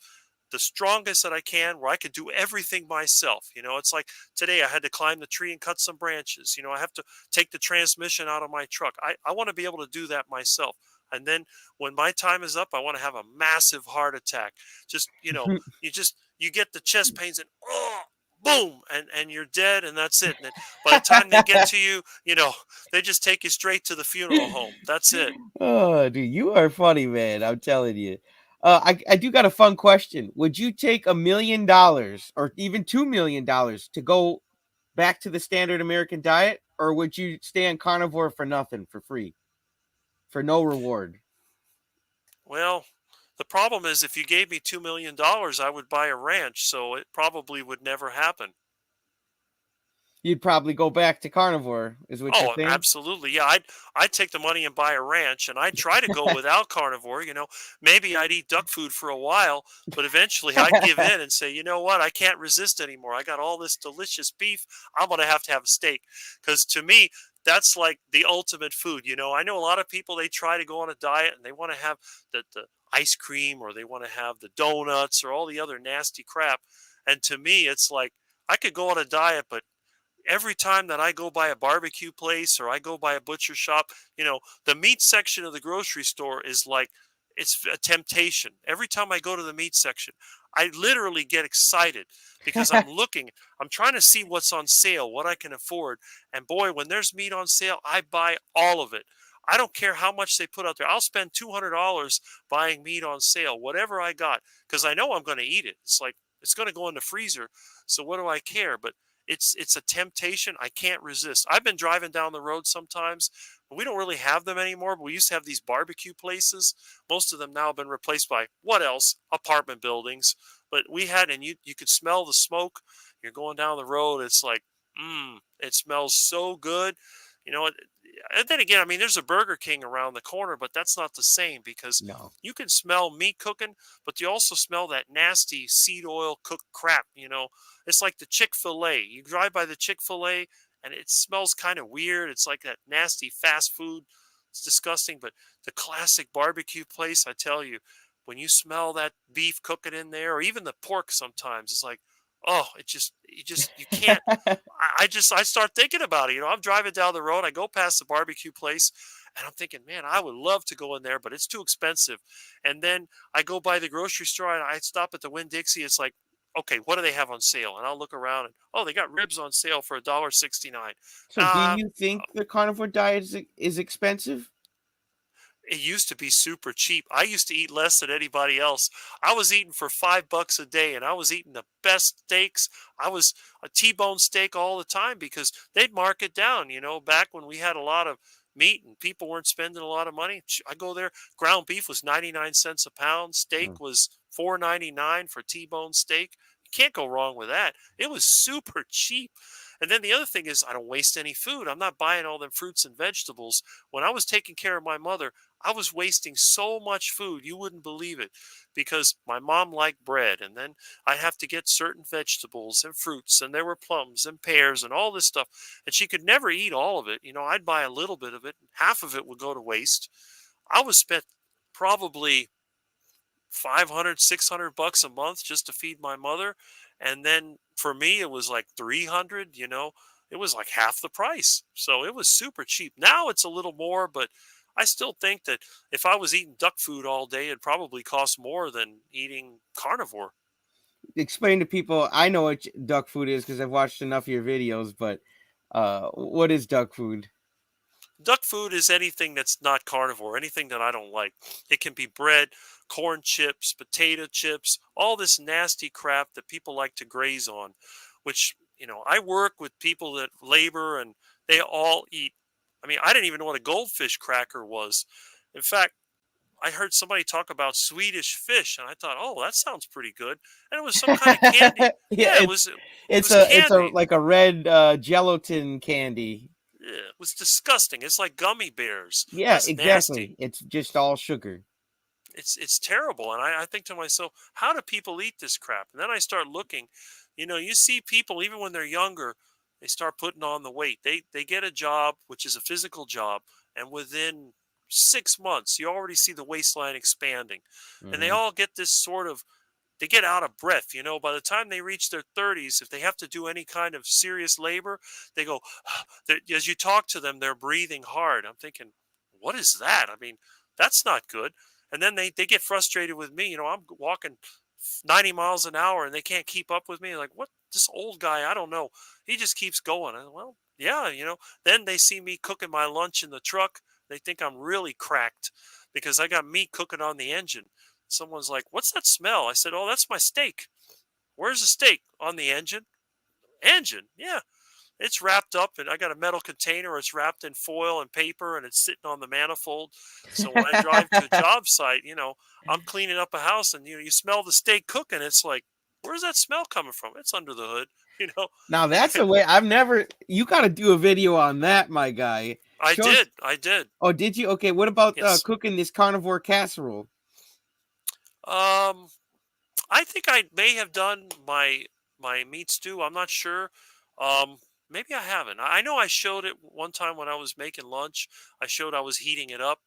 the strongest that I can where I can do everything myself. It's like today I had to climb the tree and cut some branches. I have to take the transmission out of my truck. I want to be able to do that myself. And then when my time is up, I want to have a massive heart attack. Just, you get the chest pains and oh, boom, and you're dead and that's it. And then by the time they get to you, they just take you straight to the funeral home. That's it. Oh, dude, you are funny, man. I'm telling you. I do got a fun question. Would you take $1 million or even $2 million to go back to the standard American diet, or would you stay on carnivore for nothing, for free, for no reward? Well, the problem is if you gave me $2 million, I would buy a ranch, so it probably would never happen. You'd probably go back to carnivore, is what you're Oh, saying? absolutely. Yeah, I'd take the money and buy a ranch, and I'd try to go without carnivore. Maybe I'd eat duck food for a while, but eventually I'd give in and say, you know what, I can't resist anymore. I got all this delicious beef. I'm gonna have a steak, because to me, that's like the ultimate food. I know a lot of people, they try to go on a diet and they want to have the ice cream, or they want to have the donuts or all the other nasty crap. And to me, it's like I could go on a diet, but every time that I go by a barbecue place or I go by a butcher shop, the meat section of the grocery store is like it's a temptation. Every time I go to the meat section, I literally get excited because I'm trying to see what's on sale, what I can afford. And boy, when there's meat on sale, I buy all of it. I don't care how much they put out there. I'll spend $200 buying meat on sale, whatever I got, because I know I'm going to eat it. It's like it's going to go in the freezer. So what do I care? But it's a temptation I can't resist. I've been driving down the road sometimes. We don't really have them anymore, but we used to have these barbecue places. Most of them now have been replaced by what else? Apartment buildings. But we had, and you could smell the smoke. You're going down the road. It's like, it smells so good. You know, and then again, I mean, there's a Burger King around the corner, but that's not the same because No. you can smell meat cooking, but you also smell that nasty seed oil cooked crap. It's like the Chick-fil-A. You drive by the Chick-fil-A and it smells kind of weird. It's like that nasty fast food. It's disgusting, but the classic barbecue place, I tell you, when you smell that beef cooking in there, or even the pork sometimes, it's like, oh, you can't. I start thinking about it. I'm driving down the road. I go past the barbecue place and I'm thinking, man, I would love to go in there, but it's too expensive. And then I go by the grocery store and I stop at the Winn-Dixie. It's like, okay, what do they have on sale? And I'll look around and, oh, they got ribs on sale for $1.69. So, do Nah, you think the carnivore diet is expensive? it used to be super cheap. I used to eat less than anybody else. I was eating for $5 a day, and I was eating the best steaks. I was a T-bone steak all the time because they'd mark it down. Back when we had a lot of meat and people weren't spending a lot of money, I go there. Ground beef was 99 cents a pound. Mm. Steak was $4.99 for T-bone steak. You can't go wrong with that. It was super cheap. And then the other thing is, I don't waste any food. I'm not buying all them fruits and vegetables. When I was taking care of my mother, I was wasting so much food, you wouldn't believe it, because my mom liked bread, and then I have to get certain vegetables and fruits, and there were plums and pears and all this stuff, and she could never eat all of it. I'd buy a little bit of it, half of it would go to waste. I was spent probably 500, $600 a month just to feed my mother, and then for me it was like 300. It was like half the price, so it was super cheap. Now it's a little more, but I still think that if I was eating duck food all day, it'd probably cost more than eating carnivore. Explain to people. I know what duck food is because I've watched enough of your videos, but what is duck food? Duck food is anything that's not carnivore, anything that I don't like. It can be bread, corn chips, potato chips, all this nasty crap that people like to graze on, which, I work with people that labor and they all eat. I mean, I didn't even know what a goldfish cracker was. In fact, I heard somebody talk about Swedish fish, and I thought, oh, that sounds pretty good. And it was some kind of candy. Yeah, Yeah, it was it's a candy. like a red gelatin candy. Yeah, it was disgusting. It's like gummy bears. Yeah, That's nasty. exactly. It's just all sugar. It's terrible. And I think to myself, how do people eat this crap? And then I start looking. You see people even when they're younger, they start putting on the weight. They get a job, which is a physical job, and within 6 months, you already see the waistline expanding, and they Hmm. all get this sort of they get out of breath. By the time they reach their 30s, if they have to do any kind of serious labor, they go, as you talk to them, they're breathing hard. I'm thinking, what is that? I mean, that's not good. And then they get frustrated with me. I'm walking 90 miles an hour and they can't keep up with me. Like, what? This old guy, I don't know. He just keeps going. Well, yeah, then they see me cooking my lunch in the truck. They think I'm really cracked because I got meat cooking on the engine. Someone's like, "What's that smell?" I said, "Oh, that's my steak." "Where's the steak?" "On the engine." "Engine?" "Yeah, it's wrapped up, and I got a metal container. It's wrapped in foil and paper, and it's sitting on the manifold. So when I drive to a job site, I'm cleaning up a house, and you smell the steak cooking. It's like, where's that smell coming from? It's under the hood, you know. Now that's a way I've never. You got to do a video on that, my guy. I Show us. did, I did. Oh, did you? Okay, what about Yes. cooking this carnivore casserole? Um, I think I may have done my meat stew. I'm not sure. Um, Maybe I haven't. I know I showed it one time when I was making lunch. I showed I was heating it up.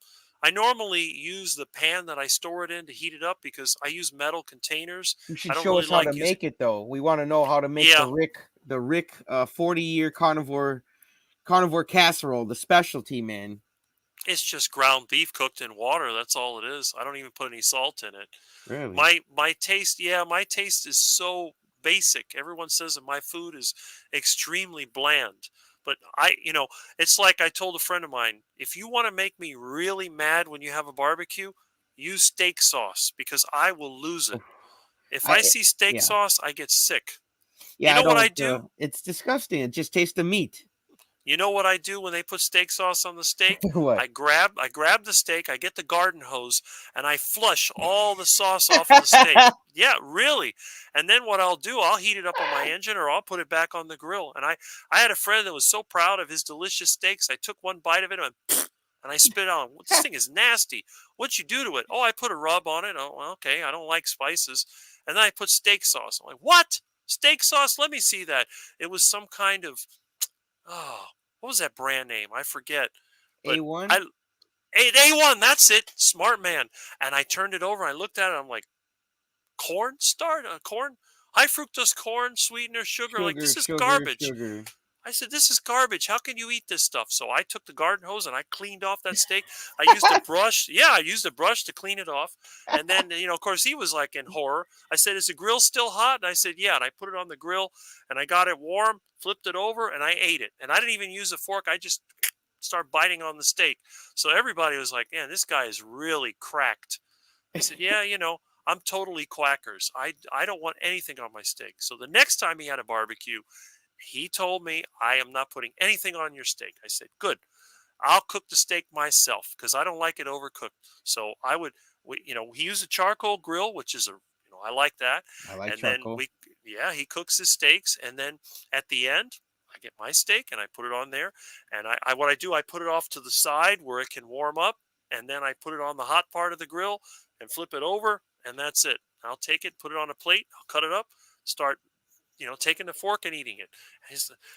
I normally use the pan that I store it in to heat it up because I use metal containers. You I should don't show really us how to like using. make it, though. We want to know how to make Yeah, the Rick 40-year carnivore casserole, the specialty, man. It's just ground beef cooked in water. That's all it is. I don't even put any salt in it. Really? My taste, yeah, my taste is so basic. Everyone says that my food is extremely bland. But it's like I told a friend of mine, if you want to make me really mad when you have a barbecue, use steak sauce because I will lose it. Oof. If I I see steak yeah. sauce, I get sick. You Yeah, I know what I don't do? it's disgusting. It just tastes the meat. You know what I do when they put steak sauce on the steak? What? I grab the steak, I get the garden hose, and I flush all the sauce off of the steak. Yeah, really. And then what I'll do, I'll heat it up on my engine or I'll put it back on the grill. And I had a friend that was so proud of his delicious steaks. I took one bite of it and and I spit it out. This thing is nasty. What'd you do to it? Oh, I put a rub on it. Oh, well, okay. I don't like spices. And then I put steak sauce. I'm like, what? Steak sauce? Let me see that. It was some kind of oh, what was that brand name? I forget. But A1? I A1, that's it. Smart man. And I turned it over and I looked at it. I'm like, corn? High fructose corn, sweetener, sugar. Like, Sugar, this is sugar, garbage. sugar. I said, this is garbage. How can you eat this stuff? So I took the garden hose and I cleaned off that steak. I used a brush. Yeah, I used a brush to clean it off. And then, of course, he was like in horror. I said, is the grill still hot? And I said, yeah. And I put it on the grill and I got it warm, flipped it over, and I ate it. And I didn't even use a fork. I just started biting on the steak. So everybody was like, man, this guy is really cracked. I said, yeah, I'm totally quackers. I don't want anything on my steak. So the next time he had a barbecue, he told me, I am not putting anything on your steak. I said, good. I'll cook the steak myself because I don't like it overcooked. So he used a charcoal grill, which is I like that. I like And then charcoal. yeah, he cooks his steaks. And then at the end, I get my steak and I put it on there. And what I do, I put it off to the side where it can warm up. And then I put it on the hot part of the grill and flip it over. And that's it. I'll take it, put it on a plate, I'll cut it up, start taking the fork and eating it.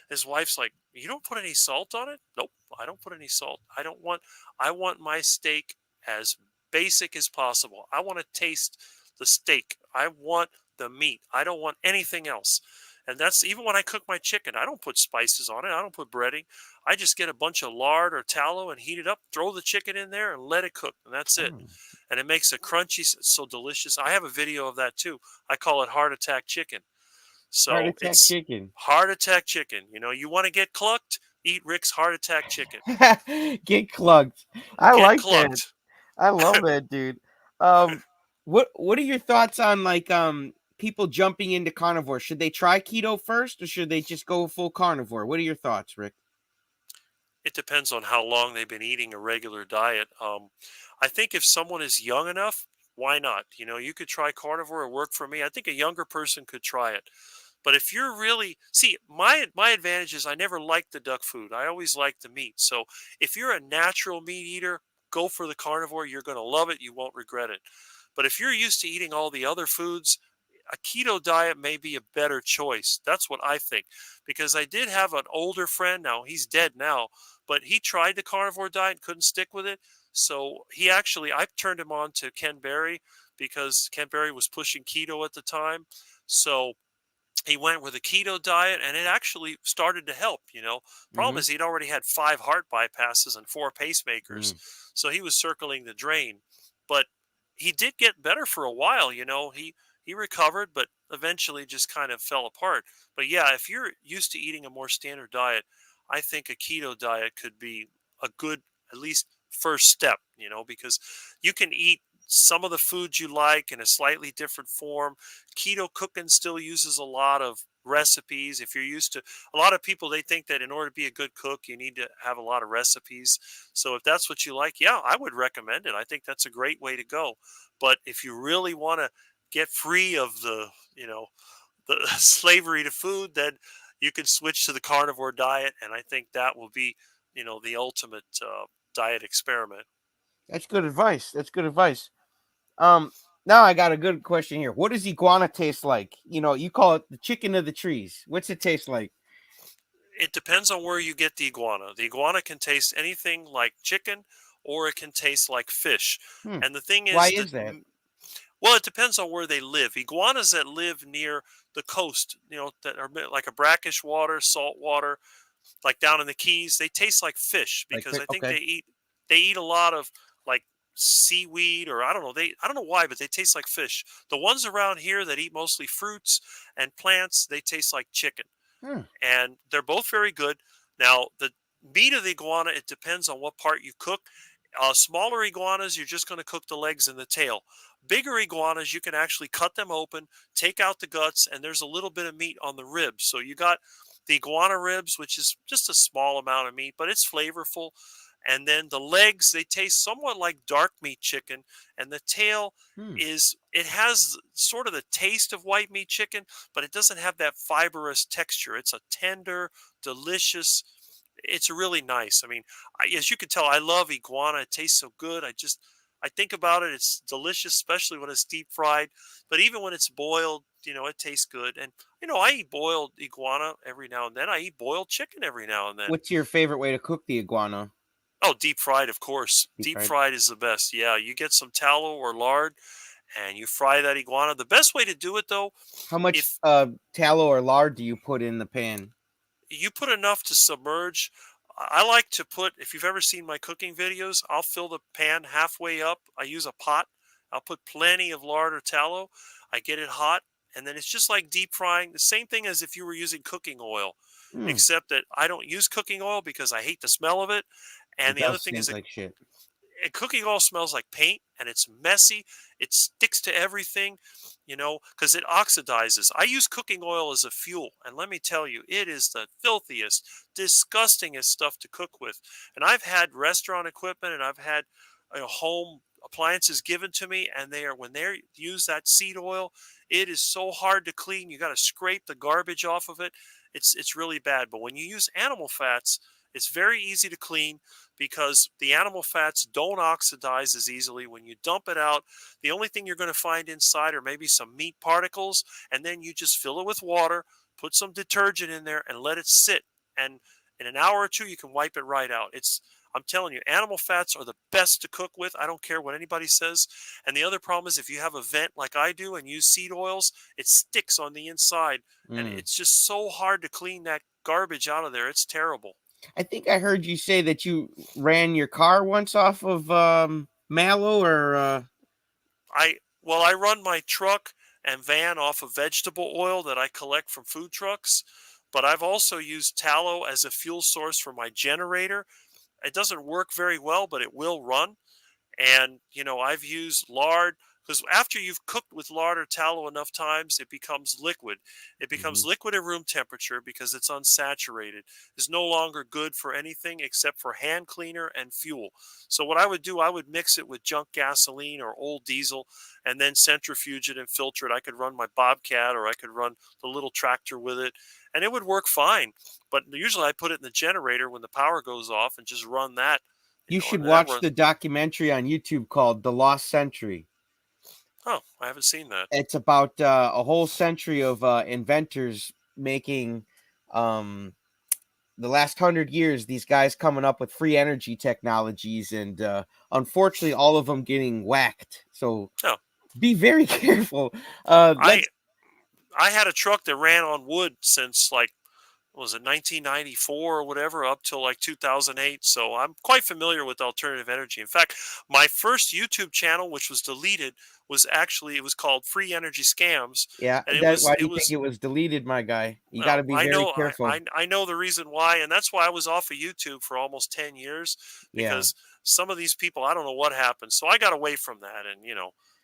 His wife's like, you don't put any salt on it? Nope, I don't put any salt. I want my steak as basic as possible. I want to taste the steak. I want the meat. I don't want anything else. And that's even when I cook my chicken. I don't put spices on it. I don't put breading. I just get a bunch of lard or tallow and heat it up, throw the chicken in there and let it cook. And that's it. Mm. And it makes a crunchy, so delicious. I have a video of that too. I call it heart attack chicken. Heart So attack it's chicken. heart attack chicken. You want to get clucked? Eat Rick's heart attack chicken. Get clugged. I Get like that. clucked. I love that, dude. Um, what are your thoughts on like people jumping into carnivore? Should they try keto first, or should they just go full carnivore? What are your thoughts, Rick? It depends on how long they've been eating a regular diet. I think if someone is young enough, why not? You could try carnivore. It worked for me. I think a younger person could try it. But if you're really see my advantage is I never liked the duck food. I always liked the meat. So if you're a natural meat eater, go for the carnivore. You're going to love it. You won't regret it. But if you're used to eating all the other foods, a keto diet may be a better choice. That's what I think. Because I did have an older friend. Now he's dead now, but he tried the carnivore diet and couldn't stick with it. So I turned him on to Ken Berry because Ken Berry was pushing keto at the time. So he went with a keto diet and it actually started to help. Problem Mm-hmm. is he'd already had 5 heart bypasses and 4 pacemakers, Mm. so he was circling the drain. But he did get better for a while. He recovered, but eventually just kind of fell apart. But yeah, if you're used to eating a more standard diet, I think a keto diet could be a good at least first step, because you can eat some of the foods you like in a slightly different form. Keto cooking still uses a lot of recipes. If you're used to a lot of people, they think that in order to be a good cook, you need to have a lot of recipes. So if that's what you like, yeah, I would recommend it. I think that's a great way to go. But if you really want to get free of the slavery to food, then you can switch to the carnivore diet. And I think that will be, the ultimate diet experiment. That's good advice. That's good advice. Um, Now I got a good question here. What does iguana taste like? You call it the chicken of the trees. What's it taste like? It depends on where you get the iguana. The iguana can taste anything like chicken or it can taste like fish. Hmm. And the thing Why is that is that? Well, it depends on where they live. Iguanas that live near the coast, that are like a brackish water, salt water, like down in the Keys, they taste like fish Like, because I think okay. they eat a lot of like seaweed, or I don't know why, but they taste like fish. The ones around here that eat mostly fruits and plants, they taste like chicken, Hmm. and they're both very good. Now, the meat of the iguana, it depends on what part you cook. Smaller iguanas, you're just going to cook the legs and the tail. Bigger iguanas, you can actually cut them open, take out the guts, and there's a little bit of meat on the ribs. So you got the iguana ribs, which is just a small amount of meat, but it's flavorful. And then the legs, they taste somewhat like dark meat chicken, and the tail Hmm. it has sort of the taste of white meat chicken, but it doesn't have that fibrous texture. It's a tender, delicious. It's really nice. I mean, as you can tell, I love iguana. It tastes so good. I think about it. It's delicious, especially when it's deep fried. But even when it's boiled, it tastes good. And I eat boiled iguana every now and then. I eat boiled chicken every now and then. What's your favorite way to cook the iguana? Oh, deep fried, of course. Deep Deep fried. fried is the best. Yeah, you get some tallow or lard and you fry that iguana. The best way to do it, though, How much if tallow or lard do you put in the pan? you put enough to submerge. I like to put, if you've ever seen my cooking videos, I'll fill the pan halfway up. I use a pot. I'll put plenty of lard or tallow. I get it hot, and then it's just like deep frying. The same thing as if you were using cooking oil, Hmm. except that I don't use cooking oil because I hate the smell of it. It And the other does thing is stink like shit. cooking oil smells like paint, and it's messy. It sticks to everything, because it oxidizes. I use cooking oil as a fuel, and let me tell you, it is the filthiest, disgustingest stuff to cook with. And I've had restaurant equipment, and I've had home appliances given to me, and when they use that seed oil, it is so hard to clean. You got to scrape the garbage off of it. It's really bad. But when you use animal fats, it's very easy to clean because the animal fats don't oxidize as easily. When you dump it out, the only thing you're going to find inside are maybe some meat particles, and then you just fill it with water, put some detergent in there, and let it sit. And in an hour or two, you can wipe it right out. I'm telling you, animal fats are the best to cook with. I don't care what anybody says. And the other problem is if you have a vent like I do and use seed oils, it sticks on the inside. And Hmm. it's just so hard to clean that garbage out of there. It's terrible. I think I heard you say that you ran your car once off of mallow or I run my truck and van off of vegetable oil that I collect from food trucks, but I've also used tallow as a fuel source for my generator. It doesn't work very well, but it will run. And, I've used lard because after you've cooked with lard or tallow enough times, it becomes liquid. It becomes Mhm. liquid at room temperature because it's unsaturated. It's no longer good for anything except for hand cleaner and fuel. So what I would do, I would mix it with junk gasoline or old diesel and then centrifuge it and filter it. I could run my Bobcat or I could run the little tractor with it and it would work fine. But usually I put it in the generator when the power goes off and just run that, You should and that watch runs. the documentary on YouTube called The Lost Century. Oh, I haven't seen that. It's about a whole century of inventors making the last 100 years, these guys coming up with free energy technologies, and unfortunately, all of them getting whacked. So Oh, be very careful. I Let's. I had a truck that ran on wood since like was it 1994 or whatever up till like 2008. So I'm quite familiar with alternative energy. In fact, my first YouTube channel, which was deleted, it was called Free Energy Scams, Yeah. and Why do it you think was it was deleted, my guy? You got to well, be very careful. I know the reason why, and that's why I was off of YouTube for almost 10 years Yeah. because some of these people I don't know what happened, so I got away from that, and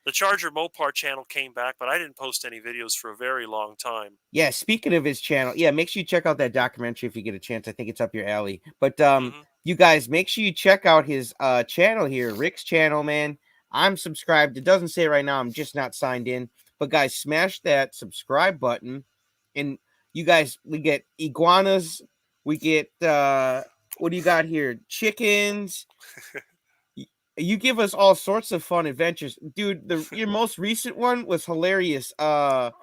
the Charger Mopar channel came back, but I didn't post any videos for a very long time. Yeah, speaking of his channel, yeah, make sure you check out that documentary if you get a chance. I think it's up your alley. But Hmm. you guys make sure you check out his channel here, Rick's channel, man. I'm subscribed. It doesn't say it right now, I'm just not signed in. But guys, smash that subscribe button. And you guys, we get iguanas, we get what do you got here? Chickens. You give us all sorts of fun adventures. Dude, your most recent one was hilarious. Rick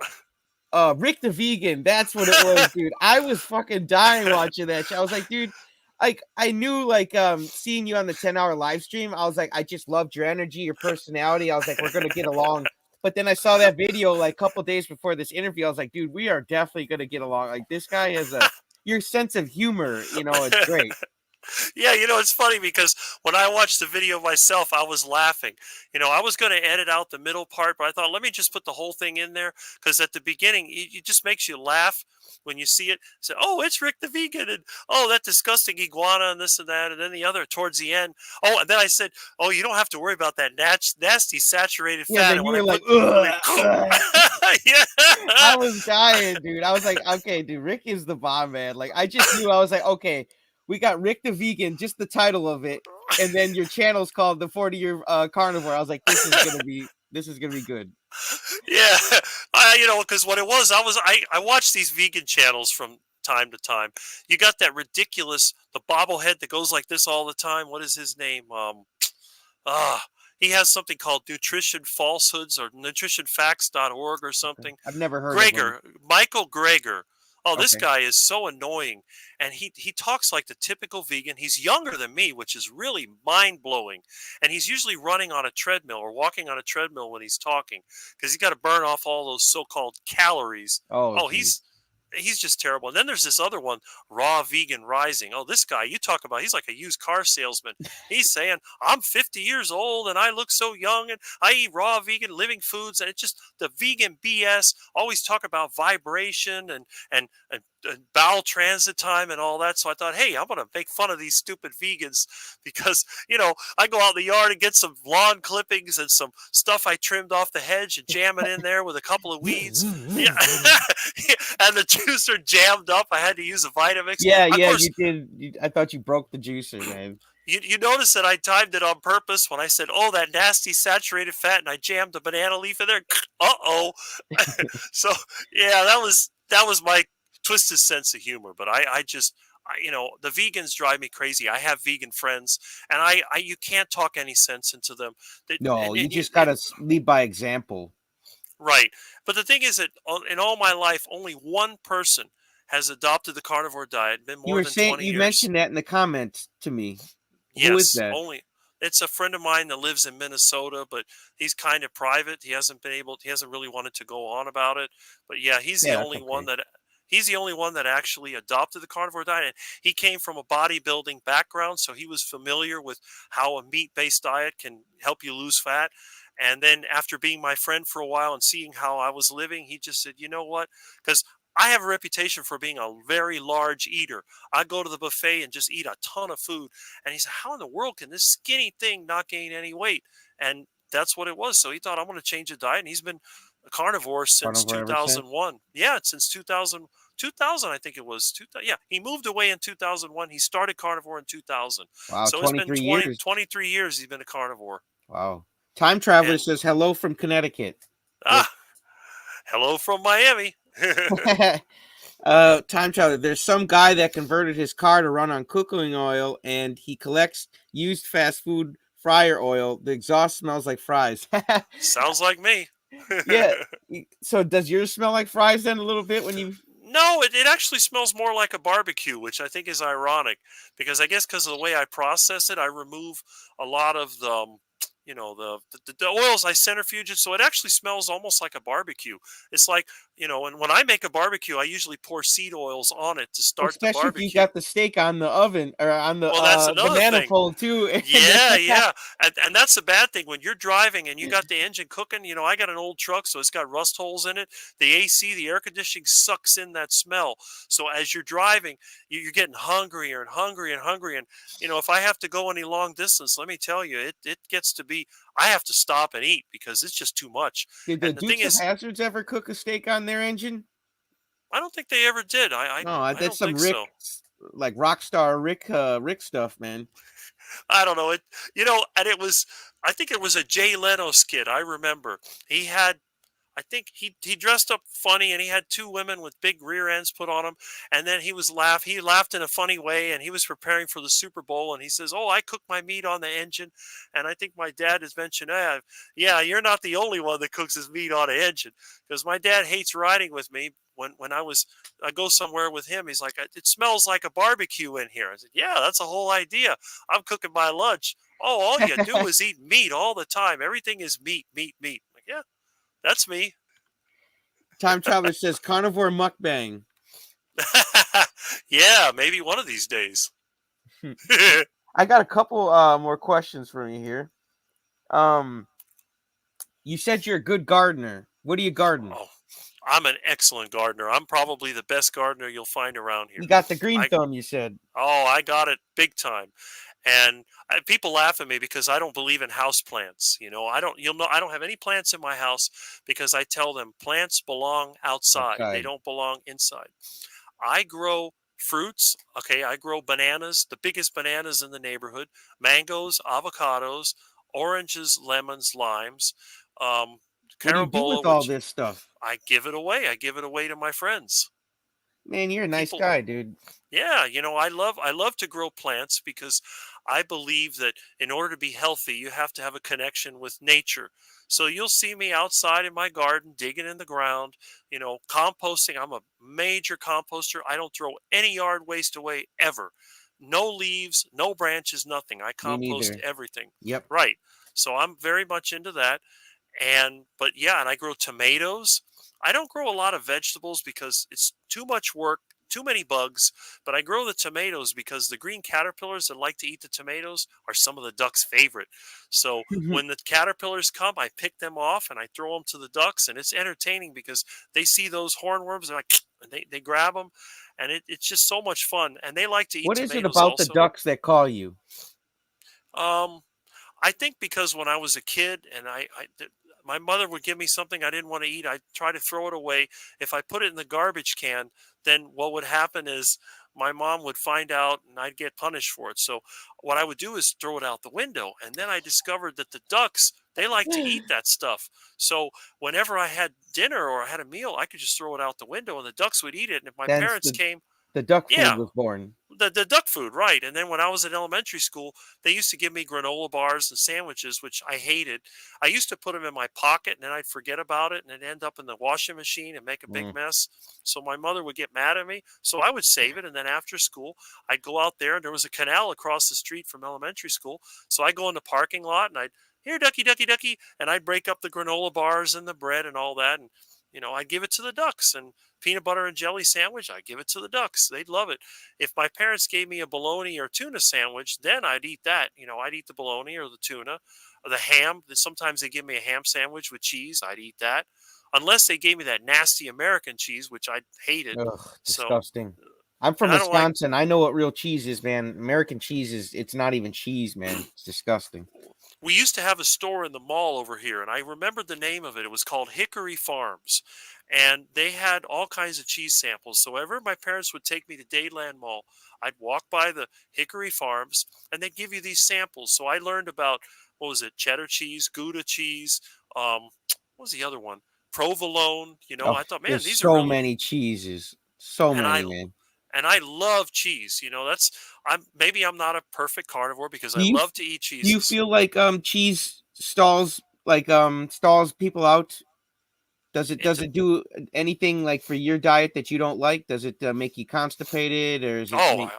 the Vegan, that's what it was, dude. I was fucking dying watching that shit. I was like, dude, like I knew like seeing you on the 10-hour live stream, I was like, I just loved your energy, your personality. I was like, we're gonna get along. But then I saw that video like a couple days before this interview. I was like, dude, we are definitely gonna get along. Like this guy has your sense of humor. It's great. Yeah, it's funny because when I watched the video myself, I was laughing. I was going to edit out the middle part, but I thought, let me just put the whole thing in there because at the beginning, it just makes you laugh when you see it. Say, oh, it's Rick the vegan, and oh, that disgusting iguana, and this and that, and then the other towards the end. Oh, and then I said, oh, you don't have to worry about that nasty saturated Yeah, fat. then And you when I were like, put ugh, ugh. I yeah. was dying, dude. I was like, okay, dude, Rick is the bomb, man. Like, I just knew. I was like, okay, we got Rick the vegan, just the title of it, and then your channel's called the 40-year carnivore. I was like, this is gonna be good. Yeah, because what it was, I watched these vegan channels from time to time. You got that ridiculous the bobblehead that goes like this all the time. What is his name? Ah, he has something called Nutrition Falsehoods or nutritionfacts.org or Okay. something. I've never heard of him. Gregor, Michael Gregor. Oh, this Okay. guy is so annoying, and he talks like the typical vegan. He's younger than me, which is really mind blowing. And he's usually running on a treadmill or walking on a treadmill when he's talking because he's got to burn off all those so-called calories. Oh, Oh, geez. he's just terrible. And then there's this other one, Raw Vegan Rising. Oh, this guy, you talk about, he's like a used car salesman. He's saying, I'm 50 years old and I look so young and I eat raw vegan living foods. And it's just the vegan BS. Always talk about vibration and bowel transit time and all that. So I thought, hey, I'm going to make fun of these stupid vegans because, I go out in the yard and get some lawn clippings and some stuff I trimmed off the hedge and jam it in there with a couple of weeds. Yeah. And the juicer jammed up. I had to use a Vitamix. Yeah, Of yeah, course, you did. I thought you broke the juicer, man. you notice that I timed it on purpose when I said, "Oh, that nasty saturated fat," and I jammed a banana leaf in there. Uh-oh. So yeah, that was my twisted sense of humor. But I just, the vegans drive me crazy. I have vegan friends, and I you can't talk any sense into them. That No, and, you and you just gotta lead by example. right. But the thing is that in all my life, only one person has adopted the carnivore diet. Been You more were than saying 20 you years. mentioned that in the comments to me. Who is Yes, that? only it's a friend of mine that lives in Minnesota, but he's kind of private. He hasn't really wanted to go on about it. But yeah, Yeah, that's okay. he's the only one that actually adopted the carnivore diet. And he came from a bodybuilding background, so he was familiar with how a meat-based diet can help you lose fat. And then after being my friend for a while and seeing how I was living, he just said, "You know what? Because I have a reputation for being a very large eater. I go to the buffet and just eat a ton of food." And he said, "How in the world can this skinny thing not gain any weight?" And that's what it was. So he thought, I'm going to change the diet. And he's been a carnivore since Carnivore ever since. 2001. Yeah, since 2000, I think it was. Yeah, he moved away in 2001. He started carnivore in 2000. Wow, So it's been 23 years. 23 years he's been a carnivore. Wow. Time Traveler And says hello from Connecticut. Rick. ah, hello from Miami. Time Traveler. There's some guy that converted his car to run on cooking oil, and he collects used fast food fryer oil. The exhaust smells like fries. Sounds like me. Yeah. So does yours smell like fries then a little bit when you? No, it actually smells more like a barbecue, which I think is ironic because I guess because of the way I process it, I remove a lot of the oils I centrifuge it, so it actually smells almost like a barbecue. It's like and when I make a barbecue, I usually pour seed oils on it to start the Especially if you barbecue. got the steak on the oven or on the Well, that's another banana thing. fold too. And Yeah, yeah. And that's the bad thing when you're driving and you got the engine cooking. I got an old truck, so it's got rust holes in it. The AC, the air conditioning sucks in that smell. So as you're driving, you're getting hungrier and hungrier and hungry. And, if I have to go any long distance, let me tell you, it gets to be, I have to stop and eat because it's just too much. did the And the thing Dukes of is, Hazzards ever cook a steak on their engine? I don't think they ever did. No, I that's don't some think Rick, so. like rock star Rick stuff, man. I don't know it. And I think it was a Jay Leno skit. I remember he had I think he dressed up funny and he had two women with big rear ends put on him. And then he laughed in a funny way and he was preparing for the Super Bowl and he says, "Oh, I cook my meat on the engine." And I think my dad has mentioned, yeah, you're not the only one that cooks his meat on an engine because my dad hates riding with me. When I go somewhere with him, he's like, "It smells like a barbecue in here." I said, "Yeah, that's the whole idea. I'm cooking my lunch. Oh, all you do is eat meat all the time. Everything is meat, meat, meat." I'm like, yeah, That's me. Time Traveler says carnivore mukbang. Yeah, maybe one of these days. I got a couple more questions for you here. Um, you said you're a good gardener. What do you garden? Oh, I'm an excellent gardener. I'm probably the best gardener you'll find around You here. got the green I thumb. You said. I got it big time. And people laugh at me because I don't believe in house plants. You know, I don't have any plants in my house because I tell them plants belong outside. They Outside. don't belong inside. I grow fruits. Okay, I grow bananas, the biggest bananas in the neighborhood, mangoes, avocados, oranges, lemons, limes, um, What do you do carambola, with all which this stuff? I give it away. I give it away to my friends. Man, you're a nice People, guy, dude. yeah, you know, I love to grow plants because I believe that in order to be healthy, you have to have a connection with nature. So you'll see me outside in my garden digging in the ground, you know, composting. I'm a major composter. I don't throw any yard waste away ever. No leaves, no branches, nothing. I Me compost neither. everything. Yep. Right. So I'm very much into that. But yeah, and I grow tomatoes. I don't grow a lot of vegetables because it's too much work, too many bugs, but I grow the tomatoes because the green caterpillars that like to eat the tomatoes are some of the ducks' favorite. So when the caterpillars come, I pick them off and I throw them to the ducks, and it's entertaining because they see those hornworms and and they grab them, and it's just so much fun. And they like to eat What is it tomatoes about the also. ducks that call you? Um, I think because when I was a kid and my mother would give me something I didn't want to eat, I'd try to throw it away. If I put it in the garbage can, then what would happen is my mom would find out and I'd get punished for it. So what I would do is throw it out the window. And then I discovered that the ducks, they like to eat that stuff. So whenever I had dinner or I had a meal, I could just throw it out the window and the ducks would eat it. And if my Thence parents came, the duck food yeah, was born. the duck food, right? And then when I was in elementary school, they used to give me granola bars and sandwiches, which I hated. I used to put them in my pocket, and then I'd forget about it, and it'd end up in the washing machine and make a big Mm. mess. So my mother would get mad at me. So I would save it, and then after school, I'd go out there, and there was a canal across the street from elementary school. So I go in the parking lot, and I'd here, ducky, ducky, ducky, and I'd break up the granola bars and the bread and all that, and I'd give it to the ducks and peanut butter and jelly sandwich. I'd give it to the ducks. They'd love it. If my parents gave me a bologna or tuna sandwich, then I'd eat that. I'd eat the bologna or the tuna or the ham. Sometimes they give me a ham sandwich with cheese. I'd eat that. Unless they gave me that nasty American cheese, which I hated. Ugh, So, disgusting. I'm and from I don't like, Wisconsin. I know what real cheese is, man. American cheese it's not even cheese, man. It's disgusting. we used to have a store in the mall over here, and I remember the name of it. It was called Hickory Farms, and they had all kinds of cheese samples. So whenever my parents would take me to Dayland Mall, I'd walk by the Hickory Farms, and they'd give you these samples. So I learned about what was it, cheddar cheese, Gouda cheese, what was the other one, provolone. Oh, I thought, man, there's these are so really, many cheeses. So and many, man. I love cheese. That's I'm not a perfect carnivore because Do I you love to eat do you cheeses. feel like cheese stalls people out? It Does it do anything like for your diet that you don't like? Does it make you constipated or is it Oh, make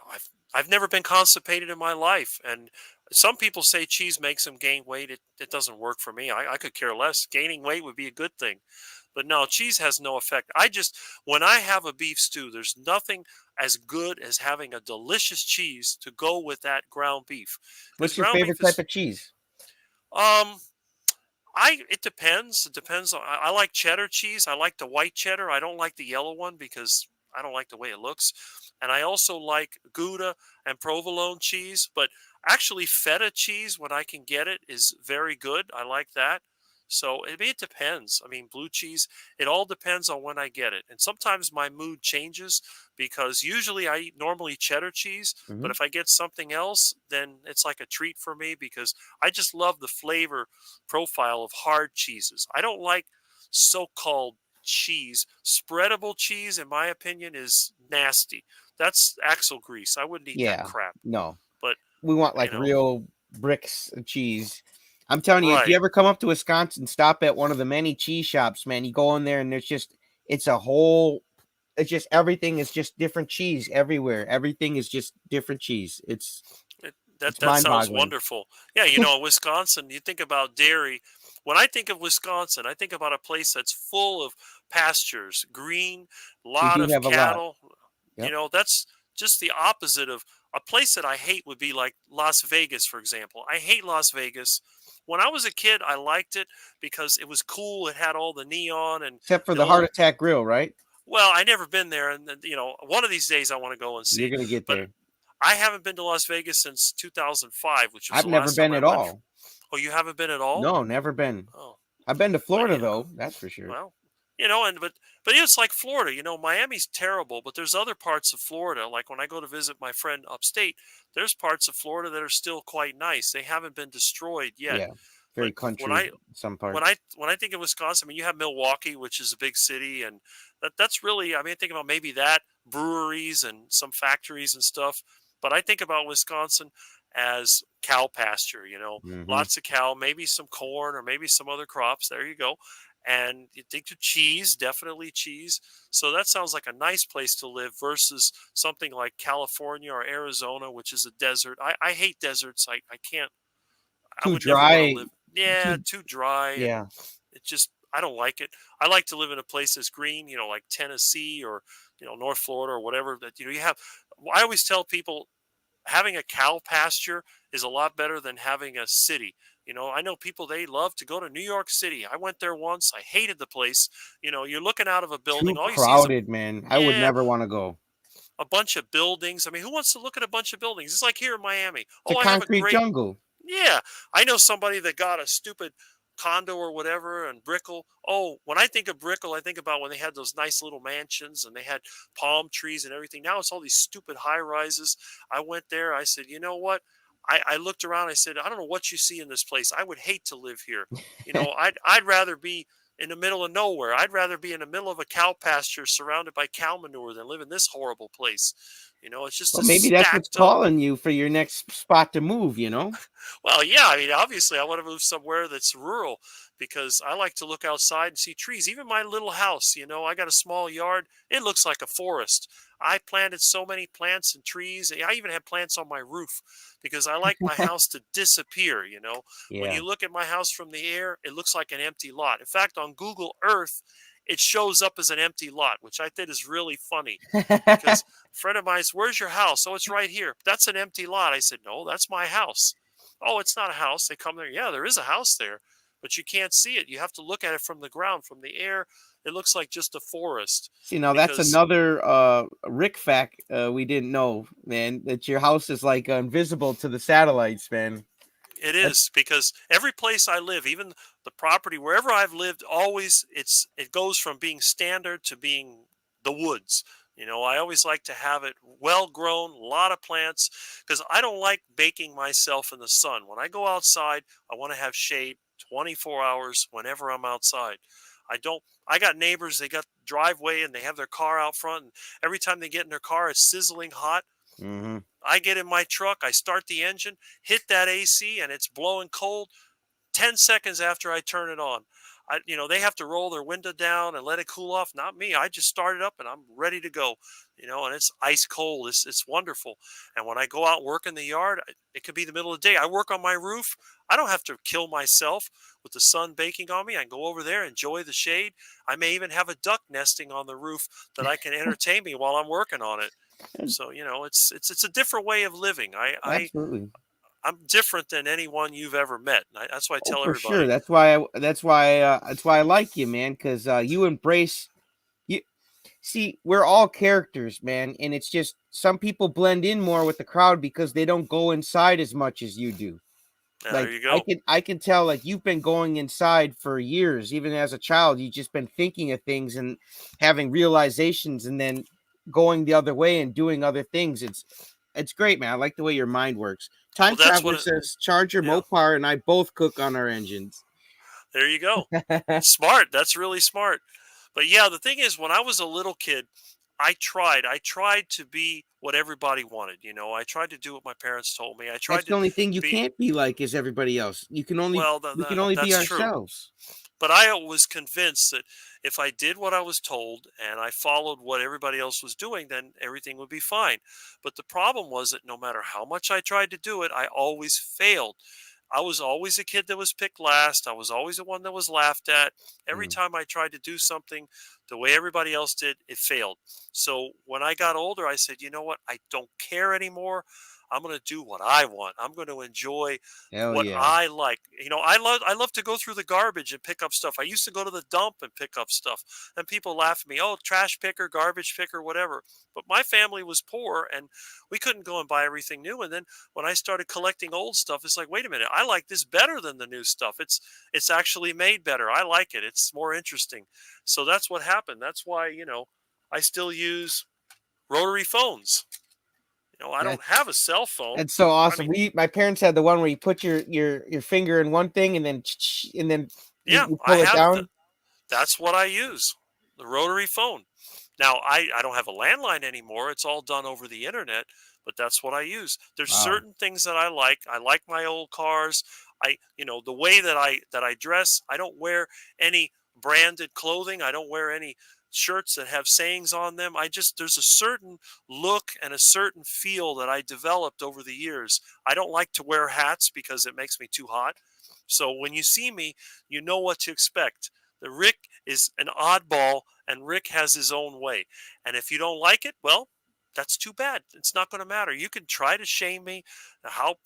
I've never been constipated in my life, and some people say cheese makes them gain weight. It doesn't work for me. I could care less. Gaining weight would be a good thing, but no, cheese has no effect. When I have a beef stew, there's nothing as good as having a delicious cheese to go with that ground beef, because what's your ground beef favorite type is of cheese? um it depends. It depends on I like cheddar cheese. I like the white cheddar. I don't like the yellow one because I don't like the way it looks. And I also like Gouda and provolone cheese, but actually feta cheese when I can get it is very good. I like that. So it depends. I mean, blue cheese, it all depends on when I get it. And sometimes my mood changes because usually I eat normally cheddar cheese, Hmm. but if I get something else, then it's like a treat for me because I just love the flavor profile of hard cheeses. I don't like so-called cheese. Spreadable cheese, in my opinion, is nasty. That's axle grease. I wouldn't eat that Yeah, crap. no, But we want you like know, real bricks of cheese. I'm telling you, if you right? ever come up to Wisconsin, stop at one of the many cheese shops, man. You go in there and it's a whole, it's just everything is just different cheese everywhere. Everything is just different cheese. That It's that mind sounds boggling. wonderful. Yeah, Wisconsin. You think about dairy. when I think of Wisconsin, I think about a place that's full of pastures, green, We lot do of have a lot. cattle. Yep. That's just the opposite of a place that I hate would be like Las Vegas, for example. I hate Las Vegas. When I was a kid, I liked it because it was cool. It had all the neon and Except for the the Heart old. Attack Grill, right? Well, I never been there, and one of these days I want to go and You're see. gonna get But there. I haven't been to Las Vegas since 2005, which was I've the never last time been I at went. all. Oh, you haven't been at all? No, never been. Oh, I've been to but Florida yeah. though, that's for sure. Well, and but it's like Florida. Miami's terrible, but there's other parts of Florida. Like when I go to visit my friend upstate, there's parts of Florida that are still quite nice. They haven't been destroyed yet. Yeah. But Very when country I some parts. when I think of Wisconsin, I mean, you have Milwaukee, which is a big city, and that's really. I mean, I think about maybe that breweries and some factories and stuff. But I think about Wisconsin as cow pasture. Hmm. Lots of cow, maybe some corn or maybe some other crops. There you go. And you think of cheese, definitely cheese. So that sounds like a nice place to live versus something like California or Arizona, which is a desert. I hate deserts. I can't. I Too would never want to dry. live. Yeah, Too too dry, and yeah. it just I don't like it. I like to live in a place that's green, like Tennessee or North Florida or whatever. That you have. I always tell people having a cow pasture is a lot better than having a city. I know people they love to go to New York City. I went there once. I hated the place. You're looking out of a building. Too All you see is crowded, man. I would yeah, never want to go. a bunch of buildings. I mean, who wants to look at a bunch of buildings? It's like here in Miami. It's a Oh, I have a concrete great jungle. yeah, I know somebody that got a stupid condo or whatever and Brickell. Oh, when I think of Brickell, I think about when they had those nice little mansions and they had palm trees and everything. Now it's all these stupid high rises. I went there. I said, you know what? I looked around. I said, I don't know what you see in this place. I would hate to live here. I'd rather be in the middle of nowhere. I'd rather be in the middle of a cow pasture surrounded by cow manure than live in this horrible place. It's just Well, this maybe that's what's stacked up. calling you for your next spot to move? Well, yeah, I mean, obviously, I want to move somewhere that's rural because I like to look outside and see trees. Even my little house, I got a small yard. It looks like a forest. I planted so many plants and trees. I even have plants on my roof because I like my house to disappear. When Yeah. you look at my house from the air, it looks like an empty lot. In fact, on Google Earth, it shows up as an empty lot, which I think is really funny because a friend of mine says, "Where's your house?" "Oh, it's right here." "That's an empty lot." I said, "No, that's my house." "Oh, it's not a house." They come there. "Yeah, there is a house there, but you can't see it. You have to look at it from the ground, from the air. It looks like just a forest See, now that's because another Rick fact we didn't know, man, that your house is like invisible to the satellites, man. it That's is because every place I live, even the property wherever I've lived, always it goes from being standard to being the woods. I always like to have it well grown, a lot of plants, because I don't like baking myself in the sun. When I go outside, I want to have shade 24 hours whenever I'm outside. I don't. I got neighbors. They got driveway and they have their car out front. And every time they get in their car, it's sizzling hot. hmm I get in my truck, I start the engine, hit that AC, and it's blowing cold. 10 seconds after I turn it on, they have to roll their window down and let it cool off. Not me. I just start it up and I'm ready to go. And it's ice cold. It's wonderful. And when I go out and work in the yard, it could be the middle of the day. I work on my roof. I don't have to kill myself with the sun baking on me. I can go over there, enjoy the shade. I may even have a duck nesting on the roof that I can entertain me while I'm working on it. So it's a different way of living. Absolutely. I'm different than anyone you've ever met. That's why I Oh, tell for sure. everybody. That's why I like you, man, because you embrace you. See, we're all characters, man, and it's just some people blend in more with the crowd because they don't go inside as much as you do. There Like you I go. can I can tell like you've been going inside for years, even as a child. You've just been thinking of things and having realizations and then going the other way and doing other things. It's great, man. I like the way your mind works. Well, Time that's what Traveler it. says Charger, Yeah. Mopar, and I both cook on our engines. There you go. Smart. That's really smart. But yeah, the thing is, when I was a little kid, I tried to be what everybody wanted. I tried to do what my parents told me. I That's tried the to only thing you be can't be like as everybody else. well. We can only be That's true. ourselves. But I was convinced that if I did what I was told and I followed what everybody else was doing, then everything would be fine. But the problem was that no matter how much I tried to do it, I always failed. I was always a kid that was picked last. I was always the one that was laughed at. Every Mm. time I tried to do something the way everybody else did, it failed. So when I got older, I said, you know what? I don't care anymore. I'm going to do what I want. I'm going to enjoy Hell what yeah. I like. I love to go through the garbage and pick up stuff. I used to go to the dump and pick up stuff. And people laugh at me, "Oh, trash picker, garbage picker, whatever." But my family was poor and we couldn't go and buy everything new. And then when I started collecting old stuff, it's like, wait a minute, I like this better than the new stuff. It's actually made better. I like it. It's more interesting. So that's what happened. That's why, I still use rotary phones. I That don't have a cell phone. that's so I awesome. mean, My parents had the one where you put your finger in one thing and then and then yeah, you I pull it have the down. that's what I use. The rotary phone. Now, I don't have a landline anymore. It's all done over the internet, but that's what I use. There's Wow. certain things that I like. I like my old cars. The way that I dress, I don't wear any branded clothing. I don't wear any shirts that have sayings on them. There's a certain look and a certain feel that I developed over the years. I don't like to wear hats because it makes me too hot. So when you see me, you know what to expect. The Rick is an oddball and Rick has his own way. And if you don't like it, well, that's too bad. It's not going to matter. You can try to shame me, how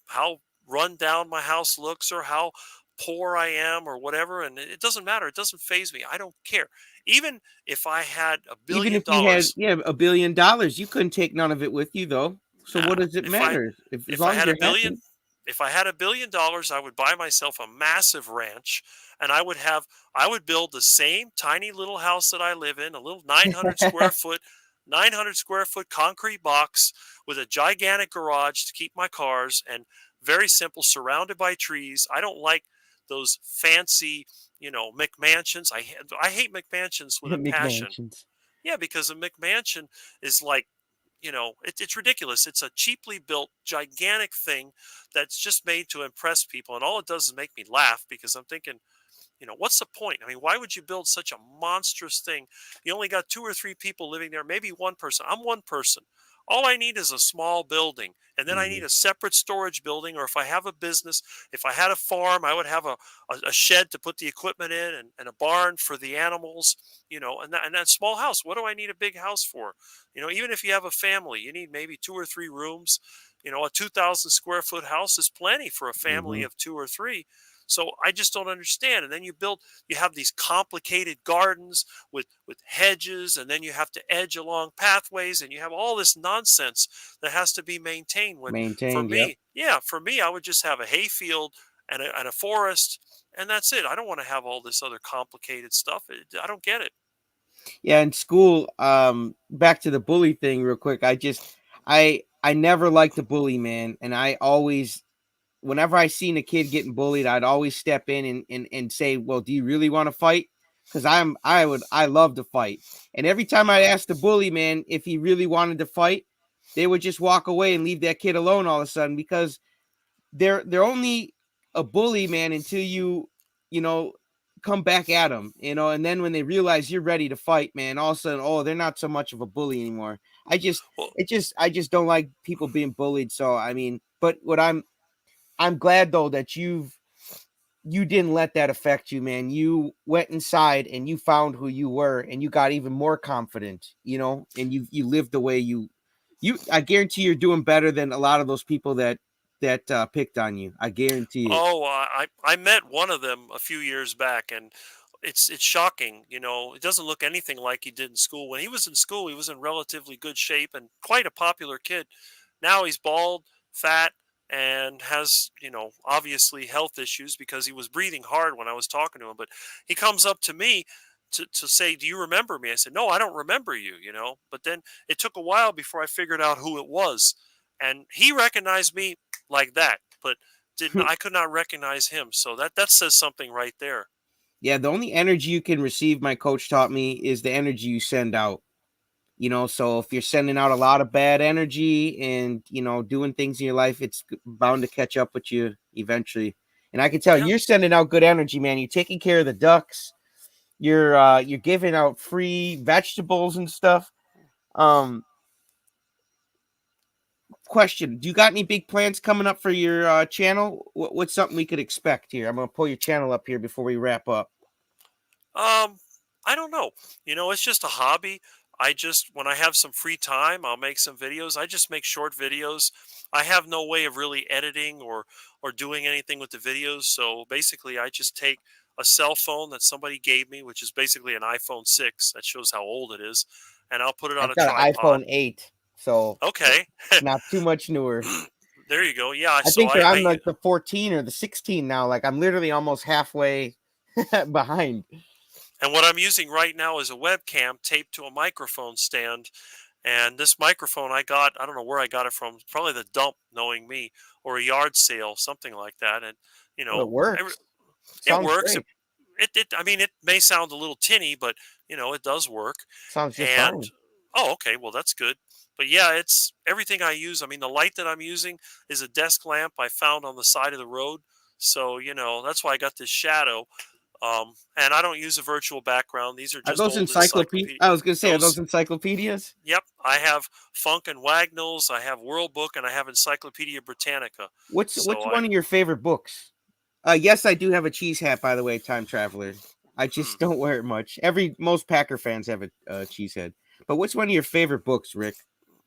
run down my house looks or how poor I am or whatever, and it doesn't matter. It doesn't phase me. I don't care. Even if I had a Even billion if you had dollars, $1 billion, you couldn't take none of it with you though. So nah. what does it If I matter? If as if I long as had a you're billion happy. if I had $1 billion, I would buy myself a massive ranch and I would build the same tiny little house that I live in, a little 900 square foot concrete box with a gigantic garage to keep my cars and very simple, surrounded by trees. I don't like those fancy, McMansions. I hate McMansions with a passion. McMansions. Yeah, because a McMansion is like, it's ridiculous. It's a cheaply built, gigantic thing that's just made to impress people. And all it does is make me laugh because I'm thinking, what's the point? I mean, why would you build such a monstrous thing? You only got two or three people living there, maybe one person. I'm one person. All I need is a small building, and then I Hmm. need a separate storage building. Or if I have a business, if I had a farm, I would have a shed to put the equipment in and a barn for the animals, and that small house. What do I need a big house for? Even if you have a family, you need maybe two or three rooms. A 2,000 square foot house is plenty for a family Hmm. of two or three. So I just don't understand. And then you have these complicated gardens with hedges, and then you have to edge along pathways, and you have all this nonsense that has to be maintained. When for Maintained. Yep. me, yeah, for me, I would just have a hayfield and a forest, and that's it. I don't want to have all this other complicated stuff. I don't get it. Yeah, in school, back to the bully thing real quick. I never liked the bully, man. And I always, whenever I seen a kid getting bullied, I'd always step in and say, well, do you really want to fight? Because I love to fight. And every time I asked the bully, man, if he really wanted to fight, they would just walk away and leave that kid alone all of a sudden, because they're only a bully, man, until you know come back at them, and then when they realize you're ready to fight, man, all of a sudden, oh, they're not so much of a bully anymore. Well, I just don't like people being bullied. So I mean, but I'm glad though that you didn't let that affect you, man. You went inside and you found who you were, and you got even more confident, and you lived the way I guarantee you're doing better than a lot of those people that picked on you. I guarantee it. oh, I met one of them a few years back, and it's shocking. It doesn't look anything like he did in school. When he was in school, he was in relatively good shape and quite a popular kid. Now he's bald, fat, and has, obviously health issues because he was breathing hard when I was talking to him. But he comes up to me to say, "Do you remember me?" I said, "No, I don't remember you." But then it took a while before I figured out who it was. And he recognized me like that, but I could not recognize him. So that says something right there. Yeah, the only energy you can receive, my coach taught me, is the energy you send out. So if you're sending out a lot of bad energy and doing things in your life, it's bound to catch up with you eventually. And I can tell Yeah. you're sending out good energy, man. You're taking care of the ducks. You're giving out free vegetables and stuff. Um question: do you got any big plans coming up for your channel? What's something we could expect here? I'm gonna pull your channel up here before we wrap up. Um, I don't know. It's just a hobby. I just when I have some free time, I'll make some videos. I just make short videos. I have no way of really editing or doing anything with the videos. So basically, I just take a cell phone that somebody gave me, which is basically an iPhone 6. That shows how old it is, and I'll put it on I've a got an tripod. iPhone 8, so Okay. not too much newer. There you go. Yeah, I so think they're on I like the 14 or the 16 now. Like I'm literally almost halfway behind. and what I'm using right now is a webcam taped to a microphone stand. And this microphone I got, I don't know where I got it from, probably the dump, knowing me, or a yard sale, something like that. And, you Well, it know, works. it Sounds works. great. I mean, it may sound a little tinny, but, it does work. Sounds just And, fine. oh, okay, well, that's good. But yeah, it's everything I use. I mean, the light that I'm using is a desk lamp I found on the side of the road. So, that's why I got this shadow. And I don't use a virtual background. These are Are just those old encyclopedia? encyclopedia. I was gonna say, are those Those encyclopedias? Yep, I have Funk and Wagnalls, I have World Book, and I have Encyclopedia Britannica. What's So one I, of your favorite books? Yes, I do have a cheese hat, by the way, time traveler. I hmm. just don't wear it much. Most Packer fans have a cheese head. But what's one of your favorite books, Rick?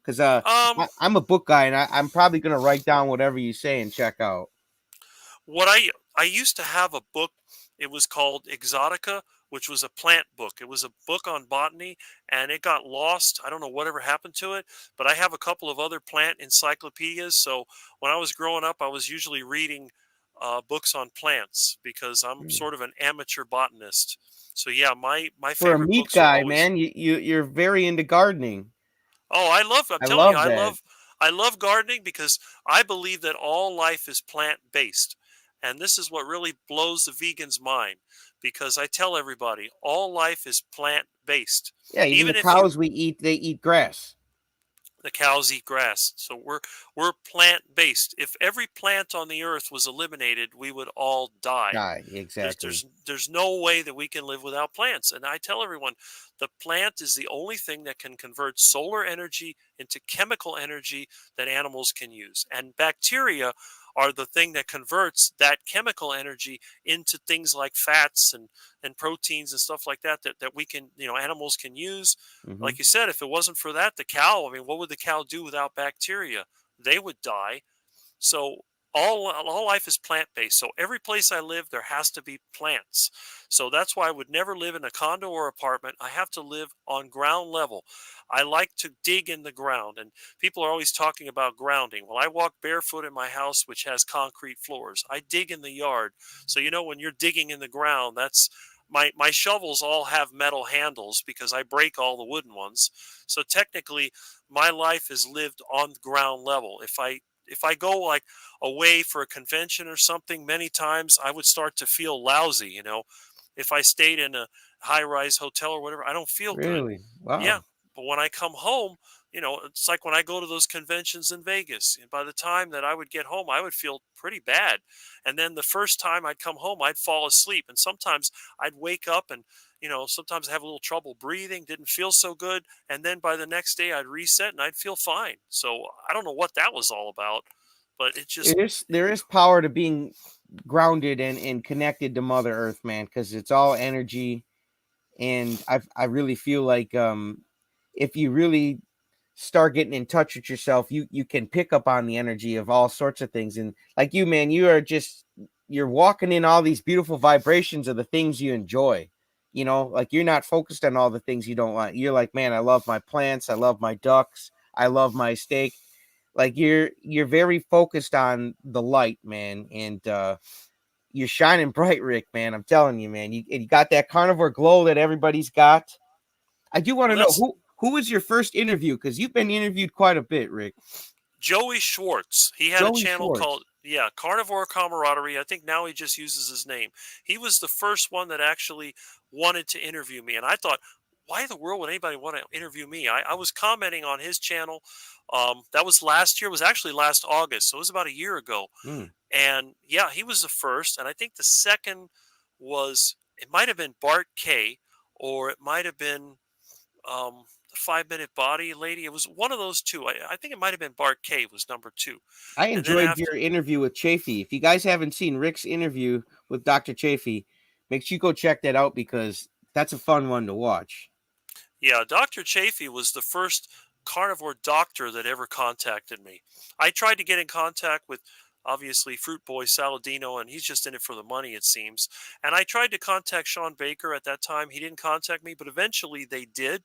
Because Um, I'm a book guy, and I'm probably gonna write down whatever you say and check out. what I used to have a book. It was called Exotica, which was a plant book. It was a book on botany, and it got lost. I don't know whatever happened to it, but I have a couple of other plant encyclopedias. So when I was growing up, I was usually reading books on plants because I'm Hmm. sort of an amateur botanist. So yeah, my For a favorite meat books are guy, always. man, you're very into gardening. Oh, I'm I telling you, love that. I love gardening because I believe that all life is plant based. And this is what really blows the vegan's mind because I tell everybody all life is plant based. Yeah, even the Even if you cows we eat, they eat grass. the cows eat grass. So we're plant based. If every plant on the earth was eliminated, we would all die. Die, There's exactly. there's there's no way that we can live without plants. And I tell everyone, the plant is the only thing that can convert solar energy into chemical energy that animals can use. And bacteria are the thing that converts that chemical energy into things like fats and proteins and stuff like that we can, animals can use. Hmm. Like you said, if it wasn't for that, the cow, I mean, what would the cow do without bacteria? They would die. So all life is plant based. So every place I live, there has to be plants. So that's why I would never live in a condo or apartment. I have to live on ground level. I like to dig in the ground, and people are always talking about grounding. Well, I walk barefoot in my house, which has concrete floors. I dig in the yard. So when you're digging in the ground, that's my shovels all have metal handles because I break all the wooden ones. So technically, my life is lived on ground level. If I go like away for a convention or something, many times I would start to feel lousy. If I stayed in a high rise hotel or whatever, I don't feel good. Really? Yeah. Wow. But when I come home, it's like when I go to those conventions in Vegas. And by the time that I would get home, I would feel pretty bad. And then the first time I'd come home, I'd fall asleep. And sometimes I'd wake up and, sometimes I have a little trouble breathing, didn't feel so good. And then by the next day, I'd reset and I'd feel fine. So I don't know what that was all about, but it just, There is power to being grounded and connected to Mother Earth, man, because it's all energy. And I really feel like if you really start getting in touch with yourself, you can pick up on the energy of all sorts of things. And like you, man, you're walking in all these beautiful vibrations of the things you enjoy. Like you're not focused on all the things you don't like. You're like, man, I love my plants, I love my ducks, I love my steak. Like you're very focused on the light, man, and you're shining bright, Rick, man. I'm telling you, man. You got that carnivore glow that everybody's got. I do want well, to know that's who was your first interview, because you've been interviewed quite a bit, Rick. Joey Schwartz. He had a Joey channel Schwartz. called, yeah, Carnivore Camaraderie. I think now he just uses his name. He was the first one that actually wanted to interview me. And I thought, why in the world would anybody want to interview me? I was commenting on his channel. That was last year. It was actually last August. So it was about a year ago. Mm. And yeah, he was the first. And I think the second it might have been Bart K, or it might have been, um, the 5 Minute Body lady. It was one of those two. I think it might have been Bart K was number two, I and then enjoyed after. your interview with Chafee. If you guys haven't seen Rick's interview with Dr. Chafee, make sure you go check that out because that's a fun one to watch. Yeah, Dr. Chafee was the first carnivore doctor that ever contacted me. I tried to get in contact with obviously Fruit Boy Saladino, and he's just in it for the money, it seems. And I tried to contact Sean Baker at that time. He didn't contact me, but eventually they did.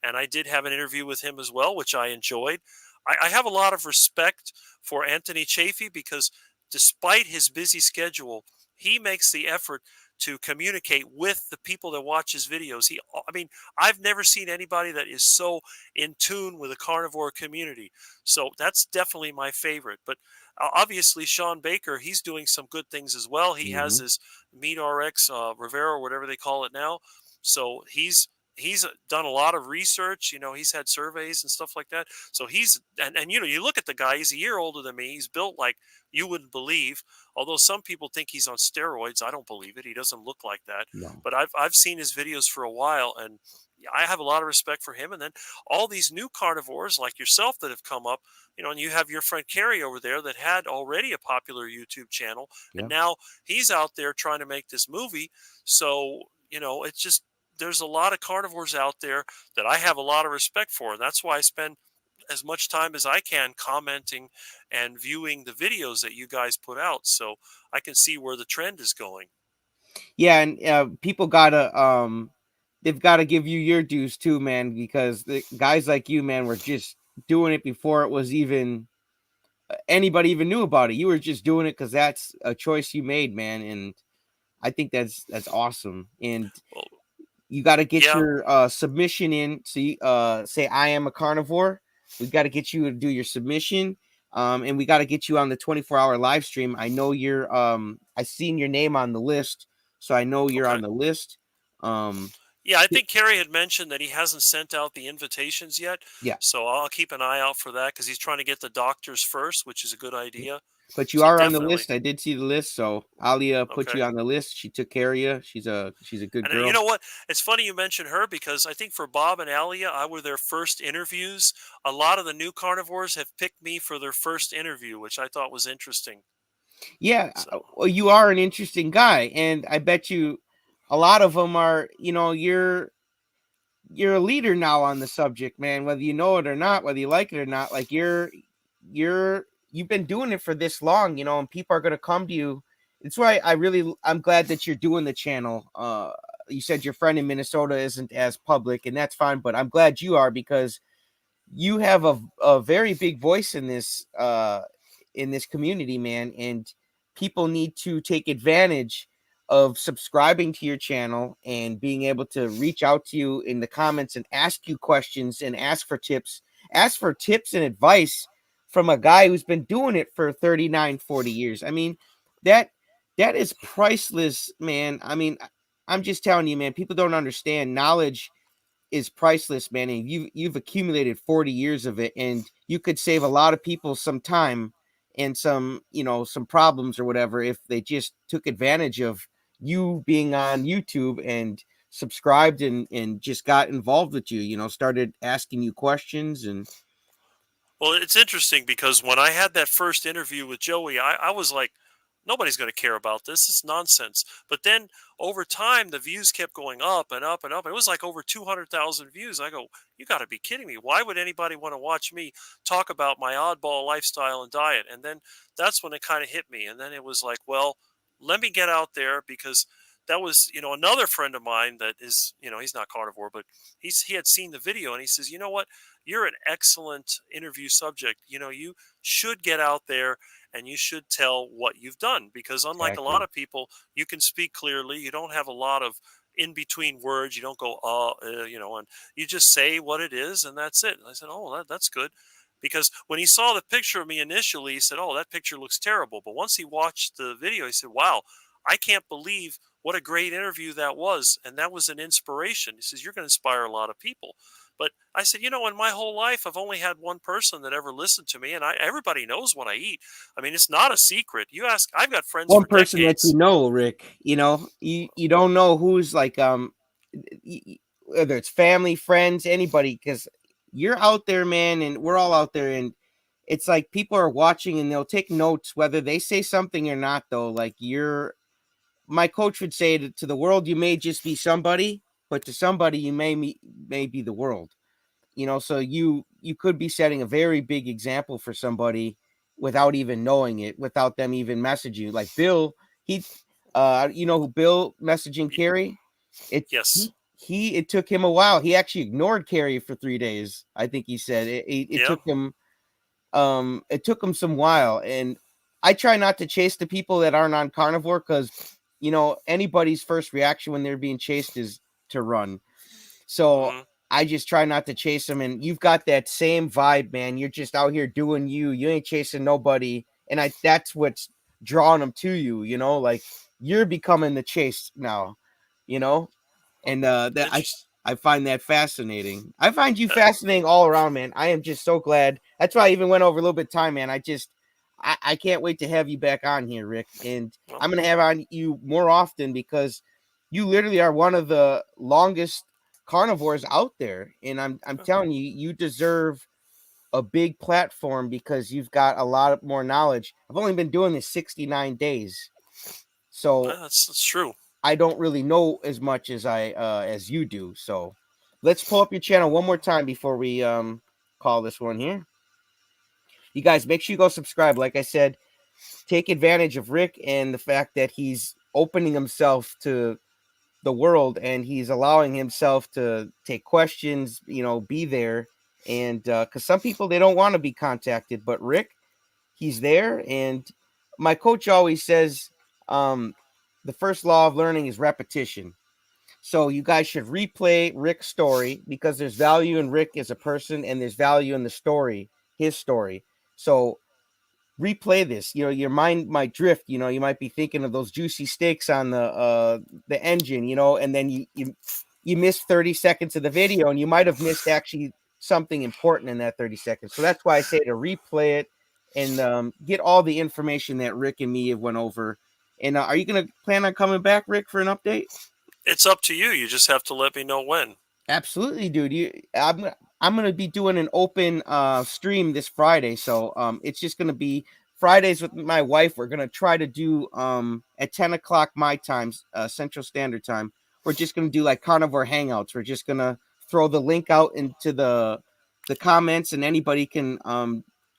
And I did have an interview with him as well, which I enjoyed. I have a lot of respect for Anthony Chafee because despite his busy schedule, he makes the effort to communicate with the people that watch his videos. I mean, I've never seen anybody that is so in tune with the carnivore community. So that's definitely my favorite. But obviously, Sean Baker, he's doing some good things as well. He has Hmm. his Meat RX Rivera, or whatever they call it now. So he's done a lot of research. He's had surveys and stuff like that. So and you look at the guy. He's a year older than me. He's built like you wouldn't believe. Although some people think he's on steroids, I don't believe it. He doesn't look like that. No. But I've seen his videos for a while, and I have a lot of respect for him. And then all these new carnivores like yourself that have come up, and you have your friend Kerry over there that had already a popular YouTube channel, and Yeah. now he's out there trying to make this movie. So it's just there's a lot of carnivores out there that I have a lot of respect for, and that's why I spend as much time as I can commenting and viewing the videos that you guys put out, so I can see where the trend is going. Yeah, and people gotta they've got to give you your dues too, man, because the guys like you, man, were just doing it before it was even anybody even knew about it. You were just doing it because that's a choice you made, man, and I think that's awesome. And Well, you got to get yeah. your submission in. So you say I am a carnivore. We got to get you to do your submission. And we got to get you on the 24-hour live stream. I know you're I seen your name on the list, so I know you're on Okay. the list. Um Yeah, I think Kerry had mentioned that he hasn't sent out the invitations yet, yeah. so I'll keep an eye out for that because he's trying to get the doctors first, which is a good idea. But you So are on the definitely. list. I did see the list, so Alia put Okay. you on the list. She took care of you. She's a good And you girl. know what? It's funny you mentioned her because I think for Bob and Alia, I were their first interviews. A lot of the new carnivores have picked me for their first interview, which I thought was interesting. Yeah, So, well, you are an interesting guy, and I bet you a lot of them are. You're a leader now on the subject, man. Whether you know it or not, whether you like it or not, like you've been doing it for this long, and people are gonna come to you. It's why I'm glad that you're doing the channel. You said your friend in Minnesota isn't as public, and that's fine, but I'm glad you are because you have a very big voice in this community, man, and people need to take advantage of subscribing to your channel and being able to reach out to you in the comments and ask you questions and ask for tips and advice from a guy who's been doing it for 39, 40 years. I mean, that that is priceless, man. I mean, I'm just telling you, man, people don't understand knowledge is priceless, man. And you've accumulated 40 years of it, and you could save a lot of people some time and some problems or whatever if they just took advantage of you being on YouTube and subscribed and just got involved with you. Started asking you questions and well, it's interesting because when I had that first interview with Joey, I was like, nobody's going to care about this. It's nonsense. But then over time, the views kept going up and up and up. It was like over 200,000 views. I go, you got to be kidding me. Why would anybody want to watch me talk about my oddball lifestyle and diet? And then that's when it kind of hit me. And then it was like, well, let me get out there because that was, another friend of mine that is, he's not carnivore, but he had seen the video and he says, you know what? You're an excellent interview subject. You should get out there and you should tell what you've done because unlike a lot exactly. of people, you can speak clearly. You don't have a lot of in between words. You don't go and you just say what it is and that's it. And I said, oh, that's good. Because when he saw the picture of me initially, he said, oh, that picture looks terrible. But once he watched the video, he said, wow, I can't believe what a great interview that was. And that was an inspiration. He says, you're going to inspire a lot of people. But I said, in my whole life, I've only had one person that ever listened to me, and everybody knows what I eat. I mean, it's not a secret. You ask, I've got friends One for person that decades. Rick. You don't know who's like whether it's family, friends, anybody, because you're out there, man, and we're all out there, and it's like people are watching and they'll take notes whether they say something or not. Though, like you're, my coach would say to the world, you may just be somebody, but to somebody, you may be the world. So you could be setting a very big example for somebody without even knowing it, without them even messaging you. Like Bill, he who Bill messaging Y- Carrie, it yes. he it took him a while. He actually ignored Carrie for 3 days. I think he said it Yeah. took him some while. And I try not to chase the people that aren't on Carnivore, because anybody's first reaction when they're being chased is to run. So Hmm. I just try not to chase them. And you've got that same vibe, man. You're just out here doing you. You ain't chasing nobody. And that's what's drawing them to you, like you're becoming the chase now, you know? And that Interesting. I find that fascinating. I find you Uh, fascinating all around, man. I am just so glad. That's why I even went over a little bit of time, man. I can't wait to have you back on here, Rick. And well, I'm gonna have on you more often, because you literally are one of the longest carnivores out there. And I'm uh, telling you, you deserve a big platform because you've got a lot more knowledge. I've only been doing this 69 days. So that's true. I don't really know as much as you do. So let's pull up your channel one more time before we call this one here. You guys, make sure you go subscribe. Like I said, take advantage of Rick and the fact that he's opening himself to the world, and he's allowing himself to take questions, be there. And because some people, they don't want to be contacted, but Rick, he's there. And my coach always says, um, the first law of learning is repetition. So you guys should replay Rick's story, because there's value in Rick as a person, and there's value in the story, his story. So replay this. Your mind might drift. You might be thinking of those juicy steaks on the engine. And then you miss 30 seconds of the video, and you might have missed actually something important in that 30 seconds. So that's why I say to replay it, and get all the information that Rick and me have went over. And are you gonna plan on coming back, Rick, for an update? It's up to you. You just have to let me know when. Absolutely, dude. I'm gonna be doing an open stream this Friday, so it's just gonna be Fridays with my wife. We're gonna try to do at 10 o'clock my time, Central Standard Time. We're just gonna do like carnivore hangouts. We're just gonna throw the link out into the comments, and anybody can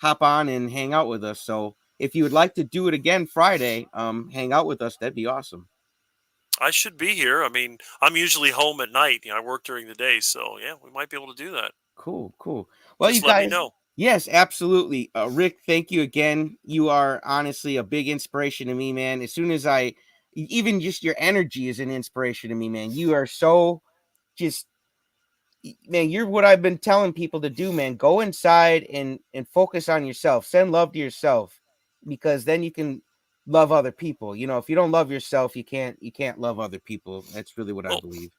hop on and hang out with us. So if you would like to do it again Friday, hang out with us. That'd be awesome. I should be here. I mean, I'm usually home at night. I work during the day, so yeah, we might be able to do that. Cool, cool. Well, you Just let me guys, know. yes, absolutely. Rick, thank you again. You are honestly a big inspiration to me, man. As soon as even just your energy is an inspiration to me, man. You are so just, man, you're what I've been telling people to do, man. Go inside and focus on yourself. Send love to yourself, because then you can love other people. If you don't love yourself, you can't love other people. That's really what I Well, believe.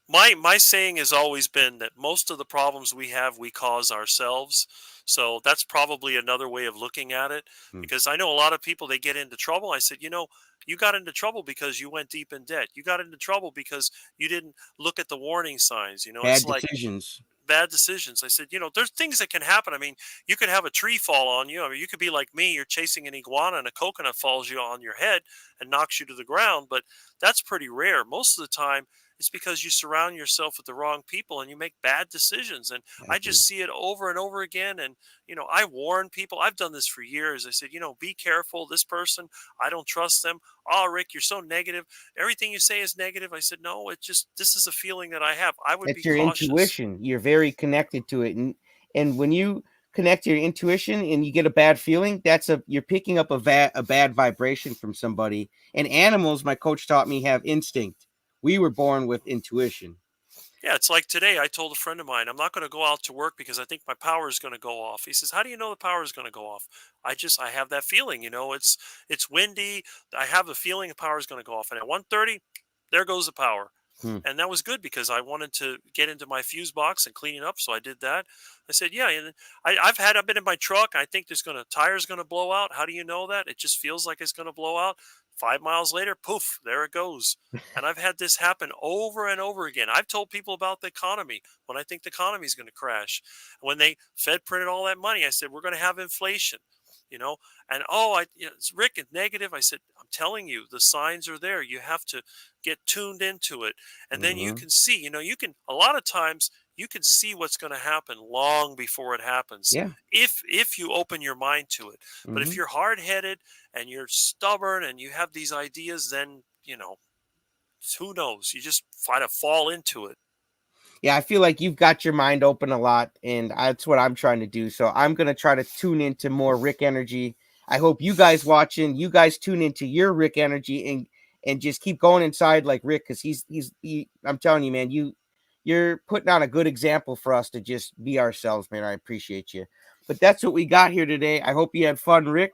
my saying has always been that most of the problems we have we cause ourselves. So that's probably another way of looking at it, Hmm. because I know a lot of people, they get into trouble. I said, you got into trouble because you went deep in debt. You got into trouble because you didn't look at the warning signs. Bad It's like decisions. bad decisions. I said, there's things that can happen. I mean, you could have a tree fall on you. I mean, you could be like me. You're chasing an iguana and a coconut falls you on your head and knocks you to the ground. But that's pretty rare. Most of the time, it's because you surround yourself with the wrong people and you make bad decisions. And I I agree. just see it over and over again. And, I warn people. I've done this for years. I said, be careful. This person, I don't trust them. Oh, Rick, you're so negative. Everything you say is negative. I said, no, this is a feeling that I have. I would be It's your cautious. intuition. You're very connected to it, and when you connect to your intuition and you get a bad feeling, you're picking up a bad vibration from somebody. And animals, my coach taught me, have instinct. We were born with intuition. Yeah, it's like today. I told a friend of mine, I'm not going to go out to work because I think my power is going to go off. He says, "How do you know the power is going to go off?" I have that feeling. It's windy. I have a feeling the power is going to go off, and at 1:30, there goes the power. Hmm. And that was good because I wanted to get into my fuse box and clean it up. So I did that. I said, yeah, and I've been in my truck. I think tire's gonna blow out. How do you know that? It just feels like it's gonna blow out. 5 miles later, poof, there it goes. And I've had this happen over and over again. I've told people about the economy when I think the economy is going to crash. When they Fed printed all that money, I said we're going to have inflation, you know. And it's Rick, it's negative. I said I'm telling you, the signs are there. You have to get tuned into it, and then you Hmm. can see. You can a lot of times you can see what's going to happen long before it happens Yeah. if you open your mind to it. But if Hmm. you're hard-headed and you're stubborn and you have these ideas, then who knows? You just try to fall into it. Yeah, I feel like you've got your mind open a lot, and that's what I'm trying to do. So I'm gonna try to tune into more Rick energy. I hope you guys watching, you guys tune into your Rick energy and just keep going inside like Rick, because I'm telling you, man, you're putting on a good example for us to just be ourselves, man. I appreciate you. But that's what we got here today. I hope you had fun, Rick.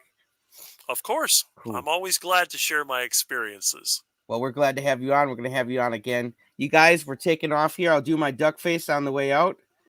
Of course, Cool. I'm always glad to share my experiences. Well, we're glad to have you on. We're gonna have you on again. You guys, we're taking off here. I'll do my duck face on the way out.